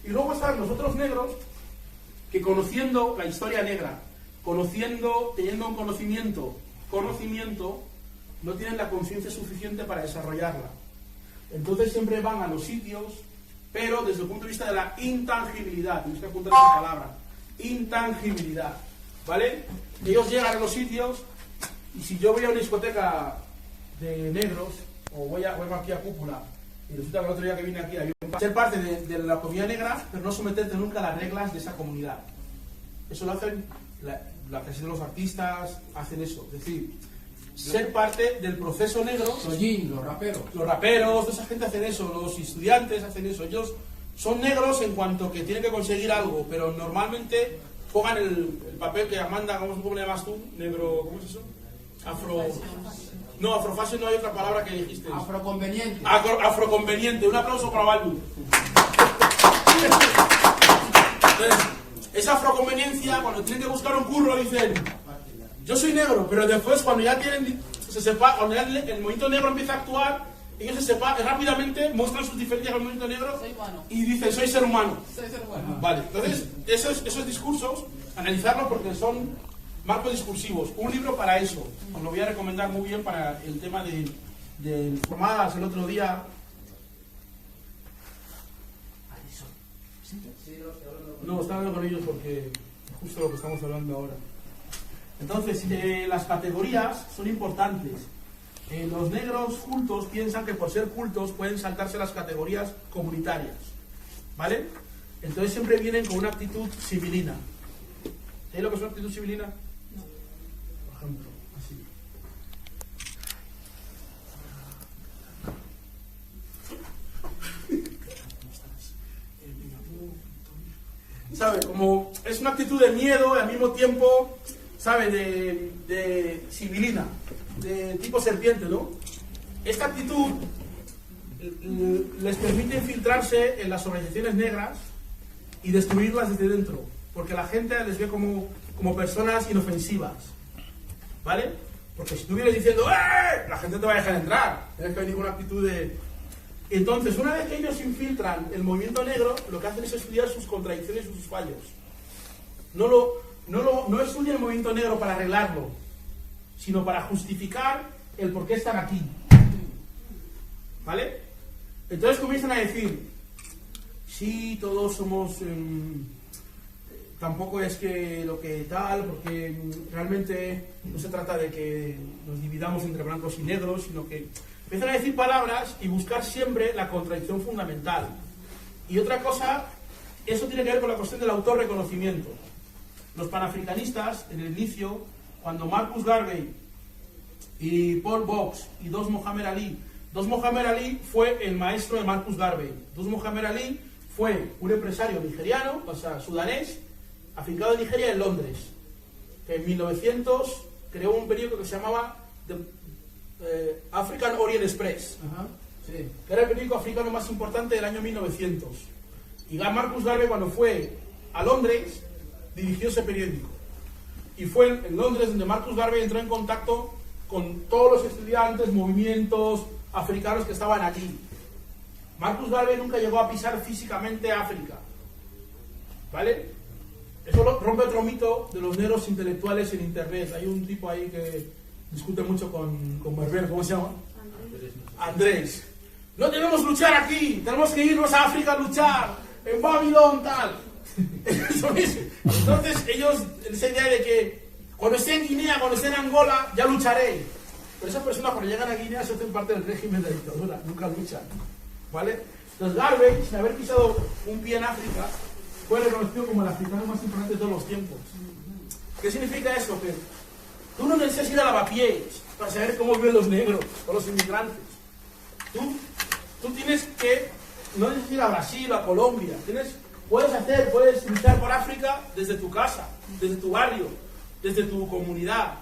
Y luego están los otros negros que, conociendo la historia negra, teniendo un conocimiento, no tienen la conciencia suficiente para desarrollarla. Entonces siempre van a los sitios, pero desde el punto de vista de la intangibilidad. Tienes que apuntar esa palabra, intangibilidad, ¿vale? Ellos llegan a los sitios, y si yo voy a una discoteca de negros, o voy aquí a Cúpula, y resulta que el otro día que vine aquí había ser parte de la comunidad negra, pero no someterte nunca a las reglas de esa comunidad. Eso lo hacen la clase de los artistas, hacen eso, es decir, ser parte del proceso negro. Los raperos. Los raperos, toda esa gente hacen eso, los estudiantes hacen eso. Ellos son negros en cuanto que tienen que conseguir algo, pero normalmente juegan el papel que Amanda, ¿cómo le llamas tú? Negro, ¿cómo es eso? Afrofashion no hay otra palabra que dijiste. Afroconveniente. Afroconveniente. Un aplauso para Baldu. Entonces, esa afroconveniencia, cuando tienen que buscar un curro, dicen, yo soy negro, pero después cuando ya tienen, cuando ya el movimiento negro empieza a actuar, ellos rápidamente muestran sus diferencias con el movimiento negro y dicen, soy ser humano. Vale, entonces, esos discursos, analizarlos porque son marcos discursivos. Un libro para eso, os lo voy a recomendar muy bien para el tema de formadas el otro día. No, estaba hablando con ellos porque justo lo que estamos hablando ahora. Entonces, las categorías son importantes. Los negros cultos piensan que por ser cultos pueden saltarse las categorías comunitarias, ¿vale? Entonces siempre vienen con una actitud civilina. ¿Sabéis lo que es una actitud civilina? No. Por ejemplo, así. ¿Sabe? Como es una actitud de miedo y al mismo tiempo, ¿sabe? De civilina, de tipo serpiente, ¿no? Esta actitud les permite infiltrarse en las organizaciones negras y destruirlas desde dentro, porque la gente les ve como personas inofensivas, ¿vale? Porque si tú vienes diciendo ¡eh!, la gente te va a dejar entrar. Tienes que venir con una actitud de... Entonces, una vez que ellos infiltran el movimiento negro, lo que hacen es estudiar sus contradicciones y sus fallos. No estudian el movimiento negro para arreglarlo, sino para justificar el por qué están aquí. ¿Vale? Entonces comienzan a decir, sí, todos somos... tampoco es que lo que tal, porque realmente no se trata de que nos dividamos entre blancos y negros, sino que empiezan a decir palabras y buscar siempre la contradicción fundamental. Y otra cosa, eso tiene que ver con la cuestión del autorreconocimiento. Los panafricanistas, en el inicio, cuando Marcus Garvey y Paul Box y Dos Mohamed Ali fue el maestro de Marcus Garvey. Dos Mohamed Ali fue un empresario nigeriano, o sea, sudanés, afincado en Nigeria, en Londres. que en 1900 creó un periódico que se llamaba African Orient Express, Ajá, sí. que era el periódico africano más importante del año 1900. Y Marcus Garvey, cuando fue a Londres, dirigió ese periódico. Y fue en Londres donde Marcus Garvey entró en contacto con todos los estudiantes, movimientos africanos que estaban aquí. Marcus Garvey nunca llegó a pisar físicamente África, ¿vale? Eso rompe otro mito de los negros intelectuales en internet. Hay un tipo ahí que discute mucho con Berber, ¿cómo se llama? Andrés. No debemos luchar aquí, tenemos que irnos a África a luchar, en Babilón, tal. Entonces ellos, esa idea de que cuando esté en Guinea, cuando esté en Angola, ya lucharé. Pero esas personas cuando llegan a Guinea se hacen parte del régimen de dictadura, nunca luchan, ¿vale? Entonces Garvey, sin haber pisado un pie en África, fue reconocido como el africano más importante de todos los tiempos. ¿Qué significa eso? Que tú no necesitas ir a lavapiés para saber cómo viven los negros o los inmigrantes. Tú tienes que, no necesitas ir a Brasil o a Colombia, puedes luchar por África desde tu casa, desde tu barrio, desde tu comunidad.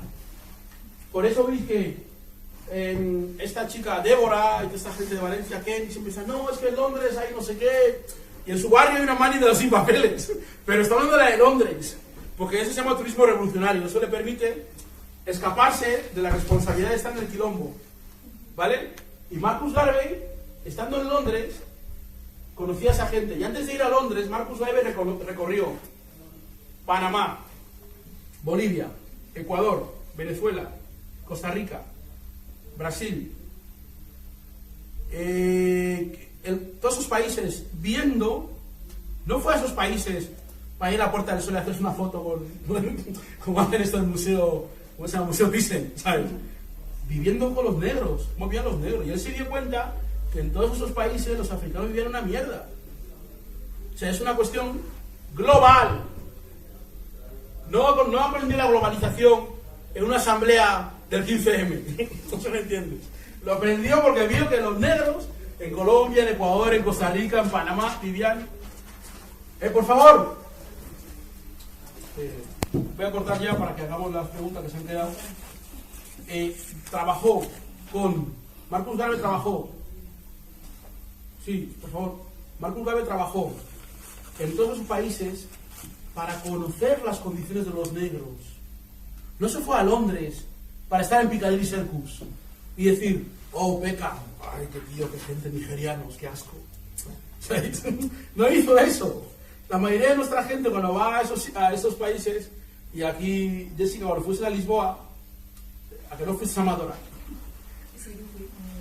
Por eso veis que esta chica Débora y toda esta gente de Valencia, Ken, siempre dicen, no, es que en Londres hay no sé qué, y en su barrio hay una mani de los sin papeles, pero está hablando de la de Londres, porque eso se llama turismo revolucionario, eso le permite escaparse de la responsabilidad de estar en el quilombo, ¿vale? Y Marcus Garvey, estando en Londres, conocía a esa gente, y antes de ir a Londres, Marcus Garvey recorrió Panamá, Bolivia, Ecuador, Venezuela, Costa Rica, Brasil, todos esos países, viendo, no fue a esos países para ir a la Puerta del Sol y hacerse una foto como hacen esto en el museo, ¿cómo se llama? Museo Thyssen, ¿sabes? Viviendo con los negros, cómo vivían los negros, y él se dio cuenta que en todos esos países los africanos vivían una mierda. O sea, es una cuestión global. No aprendió la globalización en una asamblea del 15M. No se me entiende. Lo aprendió porque vio que los negros en Colombia, en Ecuador, en Costa Rica, en Panamá vivían. Por favor. Voy a cortar ya para que hagamos las preguntas que se han quedado. Marcus Garvey trabajó. Sí, por favor. Marcus Garvey trabajó en todos esos países para conocer las condiciones de los negros. No se fue a Londres para estar en Piccadilly Circus y decir, oh, Peckham, ay, qué tío, qué gente, nigerianos, qué asco. No hizo eso. La mayoría de nuestra gente cuando va a esos países, y aquí, Jessica, cuando fuiste a Lisboa, ¿a que no fuiste a Amadora?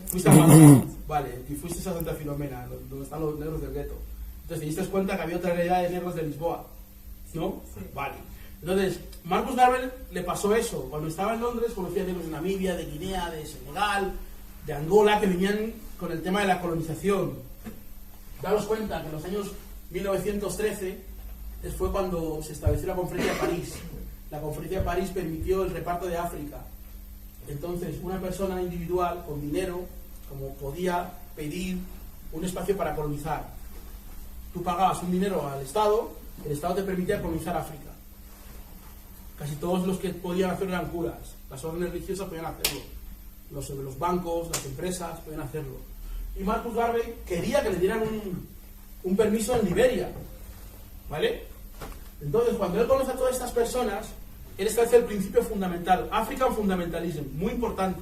Fuiste a Amadora, vale, y fuiste a Santa Filomena, donde están los negros del gueto. Entonces te diste cuenta que había otra realidad de negros de Lisboa, ¿no? Sí. Vale. Entonces, Marcus Garvey le pasó eso. Cuando estaba en Londres, conocía negros de Namibia, de Guinea, de Senegal, de Angola, que venían con el tema de la colonización. Daros cuenta que en los años 1913 fue cuando se estableció la Conferencia de París. La Conferencia de París permitió el reparto de África. Entonces, una persona individual con dinero, como podía pedir un espacio para colonizar. Tú pagabas un dinero al Estado, el Estado te permitía colonizar África. Casi todos los que podían hacerlo eran curas. Las órdenes religiosas podían hacerlo. Los bancos, las empresas podían hacerlo. Y Marcus Garvey quería que le dieran un permiso en Liberia. ¿Vale? Entonces, cuando él conoce a todas estas personas, él establece el principio fundamental, African Fundamentalism, muy importante.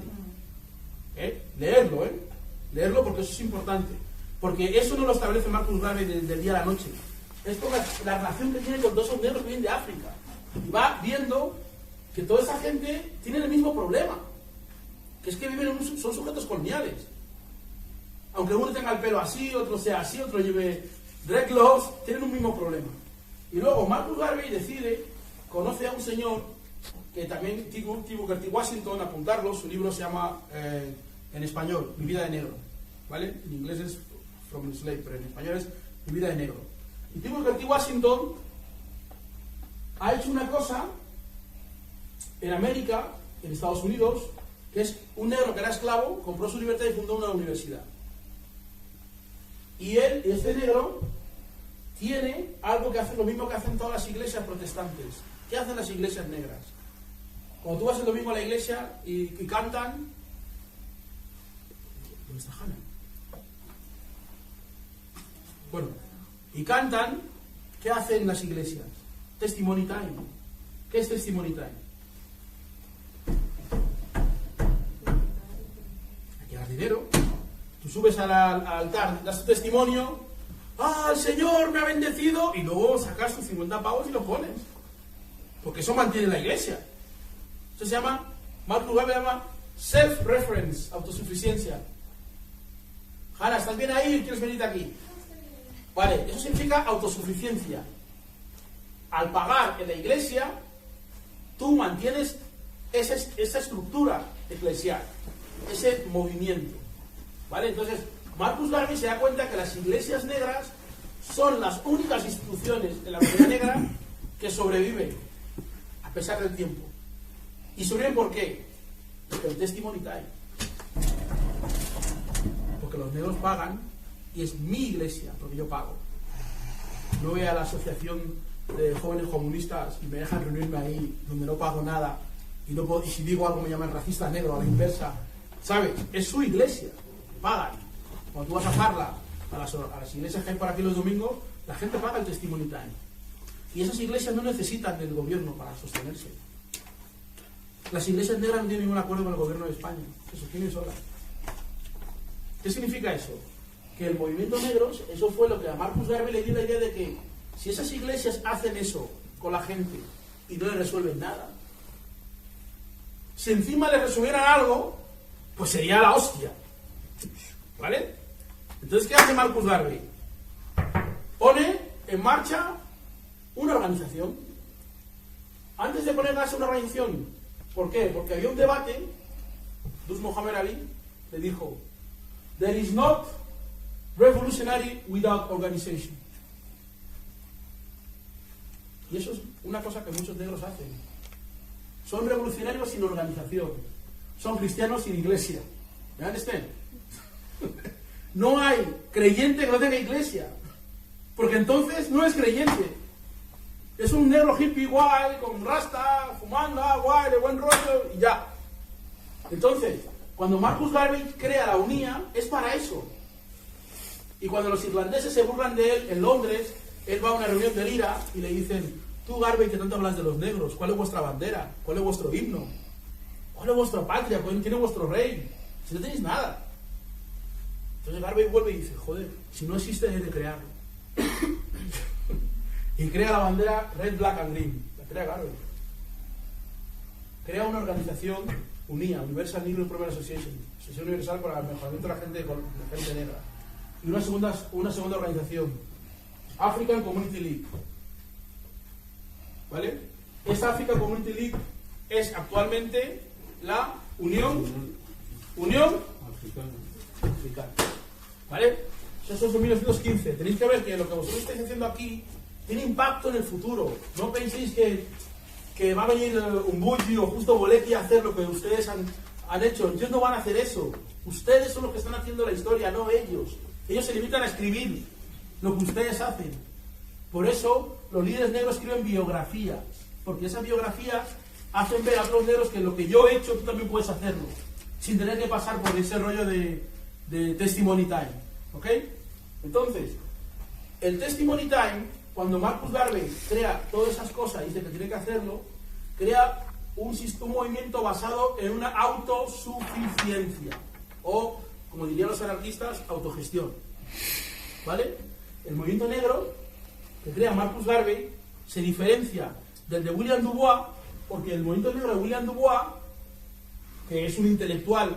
Leerlo, leerlo porque eso es importante. Porque eso no lo establece Marcus Garvey del día a la noche. Es por la relación que tiene con todos esos negros que vienen de África. Y va viendo que toda esa gente tiene el mismo problema. Que es que son sujetos coloniales. Aunque uno tenga el pelo así, otro sea así, otro lleve dreadlocks, tienen un mismo problema. Y luego Marcus Garvey conoce a un señor que también, Booker T. Washington, apuntarlo, su libro se llama, en español, Mi vida de negro, ¿vale? En inglés es From the Slave, pero en español es Mi vida de negro. Y Booker T. Washington ha hecho una cosa en América, en Estados Unidos, que es un negro que era esclavo, compró su libertad y fundó una universidad. Y este negro, tiene algo que hace lo mismo que hacen todas las iglesias protestantes. ¿Qué hacen las iglesias negras? Cuando tú vas el domingo a la iglesia y cantan, ¿dónde está Hannah? Bueno, y cantan, ¿qué hacen las iglesias? Testimony time. ¿Qué es testimony time? Hay que dar dinero. Tú subes al altar, das tu testimonio. ¡Ah, el Señor me ha bendecido! Y luego sacas tus 50 pavos y lo pones. Porque eso mantiene la iglesia. Eso se llama, Marcus Garvey llama self-reference, autosuficiencia. Hanna, ¿estás bien ahí? ¿Quieres venir aquí? Vale, eso significa autosuficiencia. Al pagar en la iglesia, tú mantienes esa estructura eclesial, ese movimiento. ¿Vale? Entonces, Marcus Garvey se da cuenta que las iglesias negras son las únicas instituciones en la comunidad negra que sobreviven a pesar del tiempo. ¿Y sobreviven por qué? Porque el testimony time. Porque los negros pagan y es mi iglesia, porque yo pago. No voy a la asociación de jóvenes comunistas y me dejan reunirme ahí donde no pago nada y no puedo, y si digo algo me llaman racista negro a la inversa. ¿Sabes? Es su iglesia. Pagan. Cuando tú vas a Parla, a las iglesias que hay por aquí los domingos, la gente paga el testimony time. Y esas iglesias no necesitan del gobierno para sostenerse. Las iglesias negras no tienen ningún acuerdo con el gobierno de España. Se sostienen solas. ¿Qué significa eso? Que el movimiento negro, eso fue lo que a Marcus Garvey le dio la idea de que si esas iglesias hacen eso con la gente y no le resuelven nada, si encima le resolvieran algo, pues sería la hostia. ¿Vale? Entonces, ¿qué hace Marcus Garvey? Pone en marcha una organización. Antes de poner en marcha una organización, ¿por qué? Porque había un debate. Dus Muhammad Ali le dijo: "There is not revolutionary without organization". Y eso es una cosa que muchos negros hacen. Son revolucionarios sin organización. Son cristianos sin iglesia. ¿Me entienden? No hay creyente que no tenga iglesia. Porque entonces no es creyente. Es un negro hippie guay, con rasta, fumando, guay, de buen rollo, y ya. Entonces, cuando Marcus Garvey crea la UNIA, es para eso. Y cuando los irlandeses se burlan de él en Londres, él va a una reunión de IRA y le dicen: "Tú, Garvey, que tanto hablas de los negros, ¿cuál es vuestra bandera? ¿Cuál es vuestro himno? ¿Cuál es vuestra patria? ¿Quién es vuestro rey? Si no tenéis nada". Entonces Garvey vuelve y dice: "Joder, si no existe, hay que crearlo". Y crea la bandera Red, Black and Green. La crea Garvey. Crea una organización, UNIA, Universal Negro Improvement Association, Asociación Universal para el mejoramiento de la gente negra. Y una segunda organización, African Community League. ¿Vale? Esta African Community League es actualmente la Unión Africana. ¿Vale? Eso es de 1915. Tenéis que ver que lo que vosotros estáis haciendo aquí tiene impacto en el futuro. No penséis que va a venir un Bulli o Justo Boletti a hacer lo que ustedes han hecho. Ellos no van a hacer eso. Ustedes son los que están haciendo la historia, no ellos. Ellos se limitan a escribir lo que ustedes hacen. Por eso los líderes negros escriben biografías, porque esas biografías hacen ver a los negros que lo que yo he hecho tú también puedes hacerlo, sin tener que pasar por ese rollo de testimony time. ¿Ok? Entonces, el testimony time, cuando Marcus Garvey crea todas esas cosas y dice que tiene que hacerlo, crea un movimiento basado en una autosuficiencia, o, como dirían los anarquistas, autogestión. ¿Vale? El movimiento negro que crea Marcus Garvey se diferencia del de William Du Bois, porque el movimiento negro de William Du Bois, que es un intelectual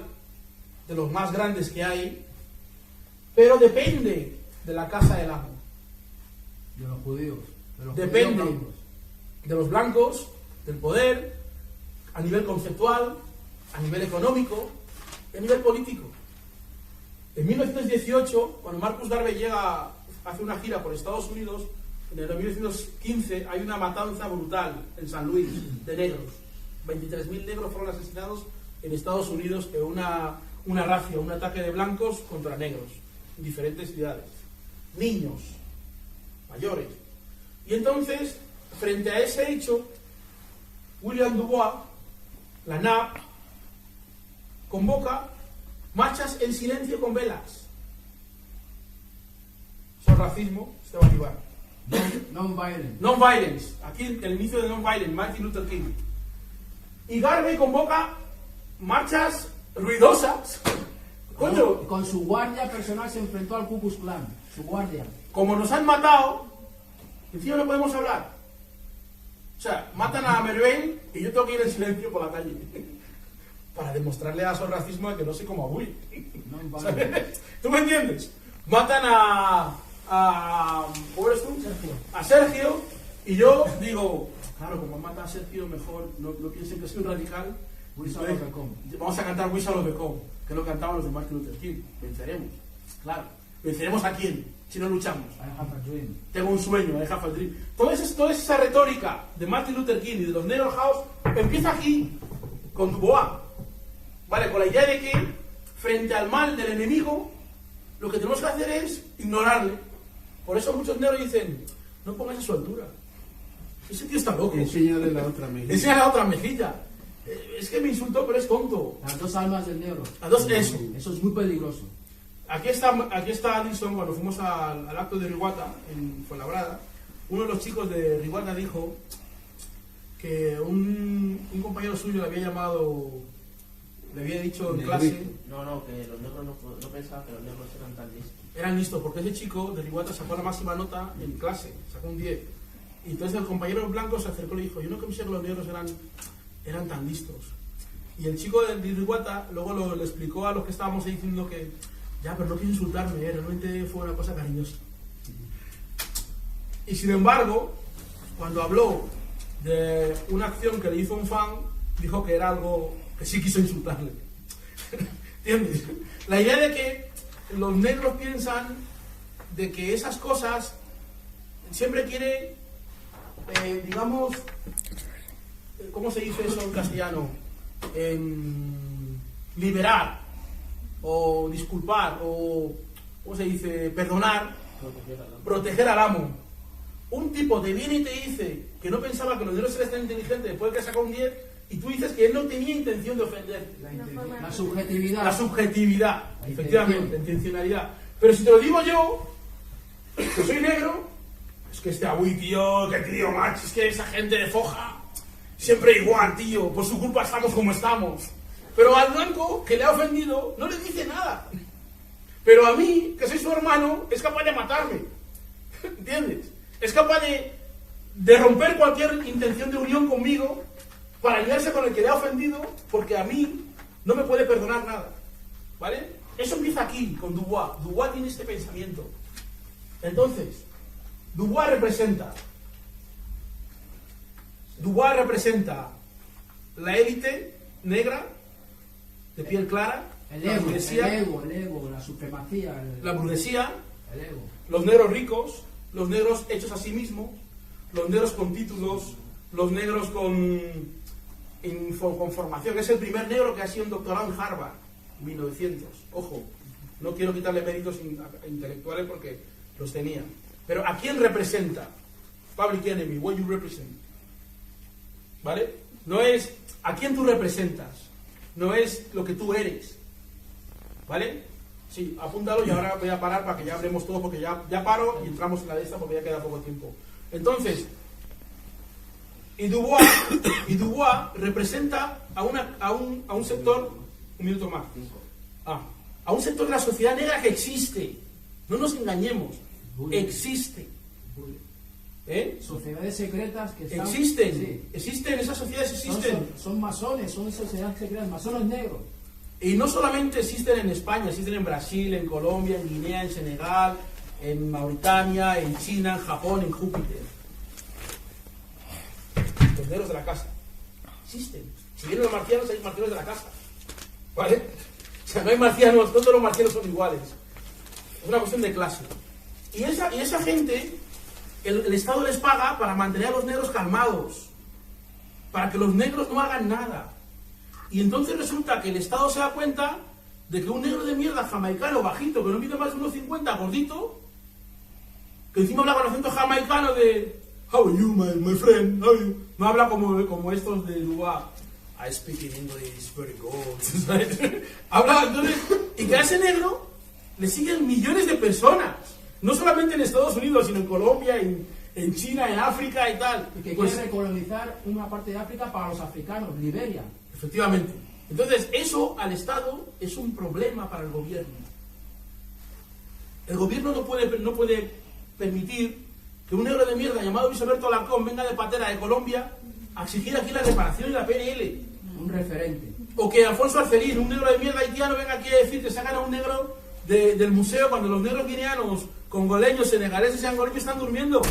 de los más grandes que hay, pero depende de la casa del amo. De los judíos. Depende de los blancos, del poder, a nivel conceptual, a nivel económico y a nivel político. En 1918, cuando Marcus Garvey hace una gira por Estados Unidos, en el 1915 hay una matanza brutal en San Luis de negros. 23.000 negros fueron asesinados en Estados Unidos en una racia, un ataque de blancos contra negros en diferentes ciudades. Niños, mayores. Y entonces, frente a ese hecho, William Du Bois la NAP convoca marchas en silencio con velas. Eso es racismo, Esteban Ibarra. Non-violent. Non-violence, aquí el inicio de non-violence, Martin Luther King. Y Garvey convoca marchas ruidosas. Coño, Con su guardia personal se enfrentó al Ku Klux Klan. Su guardia. como nos han matado, encima no podemos hablar. O sea, matan a Mervein y yo tengo que ir en silencio por la calle. Para demostrarle a su racismo de que no sé cómo voy. Non-violent. ¿Tú me entiendes? Matan ¿cómo eres tú? Sergio. A Sergio, y yo digo, claro, como mata a Sergio, mejor no piensen que soy un radical. Whistle of the Come. Vamos a cantar Whistle of the Come, que es lo que cantaban los de Martin Luther King. Venceremos, claro. ¿Venceremos a quién? Si no luchamos. I have a dream. Tengo un sueño, I have a dream. Toda esa retórica de Martin Luther King y de los Negro House empieza aquí, con Dubois. ¿Vale? Con la idea de que, frente al mal del enemigo, lo que tenemos que hacer es ignorarle. Por eso muchos negros dicen, no pongas a su altura. Ese tío está loco. Enséñale la otra mejilla. Enséñale la otra mejilla. Es que me insultó, pero es tonto. Las dos almas del negro. Las dos, eso. Eso es muy peligroso. Aquí está Addison, cuando fuimos al acto de Riguata, en Fuenlabrada, uno de los chicos de Riguata dijo que un compañero suyo le había llamado, le había dicho en clase, No, que los negros no pensaban que los negros eran tan listos. eran listos, porque ese chico de Riguata sacó la máxima nota en clase, sacó un 10. Y entonces el compañero blanco se acercó y le dijo, yo no pensé que los negros eran tan listos. Y el chico de Riguata luego le explicó a los que estábamos ahí diciendo que, ya, pero no quiso insultarme, realmente fue una cosa cariñosa. Y sin embargo, cuando habló de una acción que le hizo un fan, dijo que era algo que sí quiso insultarle. ¿Entiendes? La idea de que los negros piensan de que esas cosas siempre quiere, digamos, ¿cómo se dice eso en castellano? Liberar, o disculpar, o, ¿cómo se dice? Perdonar, proteger al amo. Un tipo te viene y te dice que no pensaba que los negros eran tan inteligentes después de que sacó un 10, y tú dices que él no tenía intención de ofender. La subjetividad. La subjetividad, efectivamente, intencionalidad. Pero si te lo digo yo, que soy negro, es que uy, tío, que tío, macho, es que esa gente de Foja, siempre igual, tío, por su culpa estamos como estamos. Pero al blanco, que le ha ofendido, no le dice nada. Pero a mí, que soy su hermano, es capaz de matarme. ¿Entiendes? Es capaz de romper cualquier intención de unión conmigo para aliarse con el que le ha ofendido, porque a mí no me puede perdonar nada. ¿Vale? Eso empieza aquí, con Dubois. Dubois tiene este pensamiento. Entonces, Dubois representa la élite negra, de piel clara, El la ego, burguesía, la supremacía. la burguesía, El ego. los negros ricos, los negros hechos a sí mismos, los negros con títulos, los negros con formación, que es el primer negro que ha sido un doctorado en Harvard, en 1900. Ojo, no quiero quitarle méritos intelectuales porque los tenía. Pero ¿a quién representa? Public Enemy, what you represent. ¿Vale? No es a quién tú representas, no es lo que tú eres. ¿Vale? Sí, apúntalo y ahora voy a parar para que ya hablemos todo, porque ya paro y entramos en la de esta porque ya queda poco tiempo. Entonces, y Dubois representa a un sector, un minuto más, a un sector de la sociedad negra que existe. No nos engañemos, existe. Sociedades secretas que están... Existen, sí. Existen, esas sociedades existen. Son masones, son sociedades secretas, masones negros. Y no solamente existen en España, existen en Brasil, en Colombia, en Guinea, en Senegal, en Mauritania, en China, en Japón, en Júpiter. Los negros de la casa. Existen. Si vienen los marcianos, hay marcianos de la casa. ¿Vale? O sea, no hay marcianos, todos los marcianos son iguales. Es una cuestión de clase. Y esa gente, el Estado les paga para mantener a los negros calmados. Para que los negros no hagan nada. Y entonces resulta que el Estado se da cuenta de que un negro de mierda jamaicano, bajito, que no mide más de 1,50, gordito, que encima habla con acento jamaicano de How are you, my friend? How are you? No habla como estos de Dubois. I speak in English very good, ¿sabes? Habla, entonces, y que a ese negro le siguen millones de personas, no solamente en Estados Unidos, sino en Colombia, en China, en África y tal. Y que Pues, quiere recolonizar una parte de África para los africanos, Liberia. efectivamente. Entonces, eso al Estado es un problema para el gobierno. El gobierno no puede permitir que un negro de mierda llamado Luis Alberto Alarcón venga de patera de Colombia a exigir aquí la reparación y la PNL. Un referente. O que Alfonso Arcelín, un negro de mierda haitiano, venga aquí a decir que sacan a un negro del museo cuando los negros guineanos, congoleños, senegaleses y angoleños están durmiendo.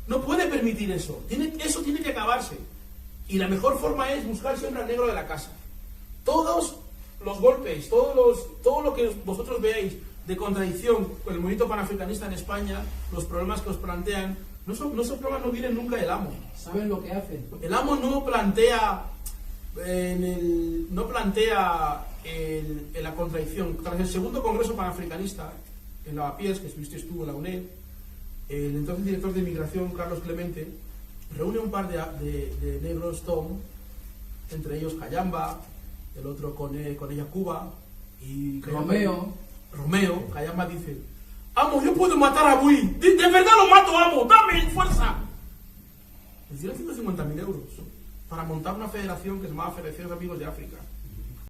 No puede permitir eso. Eso tiene que acabarse. Y la mejor forma es buscar siempre al negro de la casa. Todos los golpes, todo lo que vosotros veáis de contradicción con el movimiento panafricanista en España, los problemas que os plantean, no son problemas, no vienen nunca del amo. ¿Saben lo que hacen? El amo no plantea la contradicción. Tras el segundo congreso panafricanista en Lavapiés, que estuviste tú en la UNED, el entonces director de inmigración, Carlos Clemente, reúne un par de negros Tom, entre ellos Cayamba, el otro con ella Cuba, y Romeo. Cayamba dice: amo, yo puedo matar a Bui, de verdad lo mato, amo, dame fuerza. Les dieron 150.000 euros para montar una federación que se llamaba Federación de Amigos de África.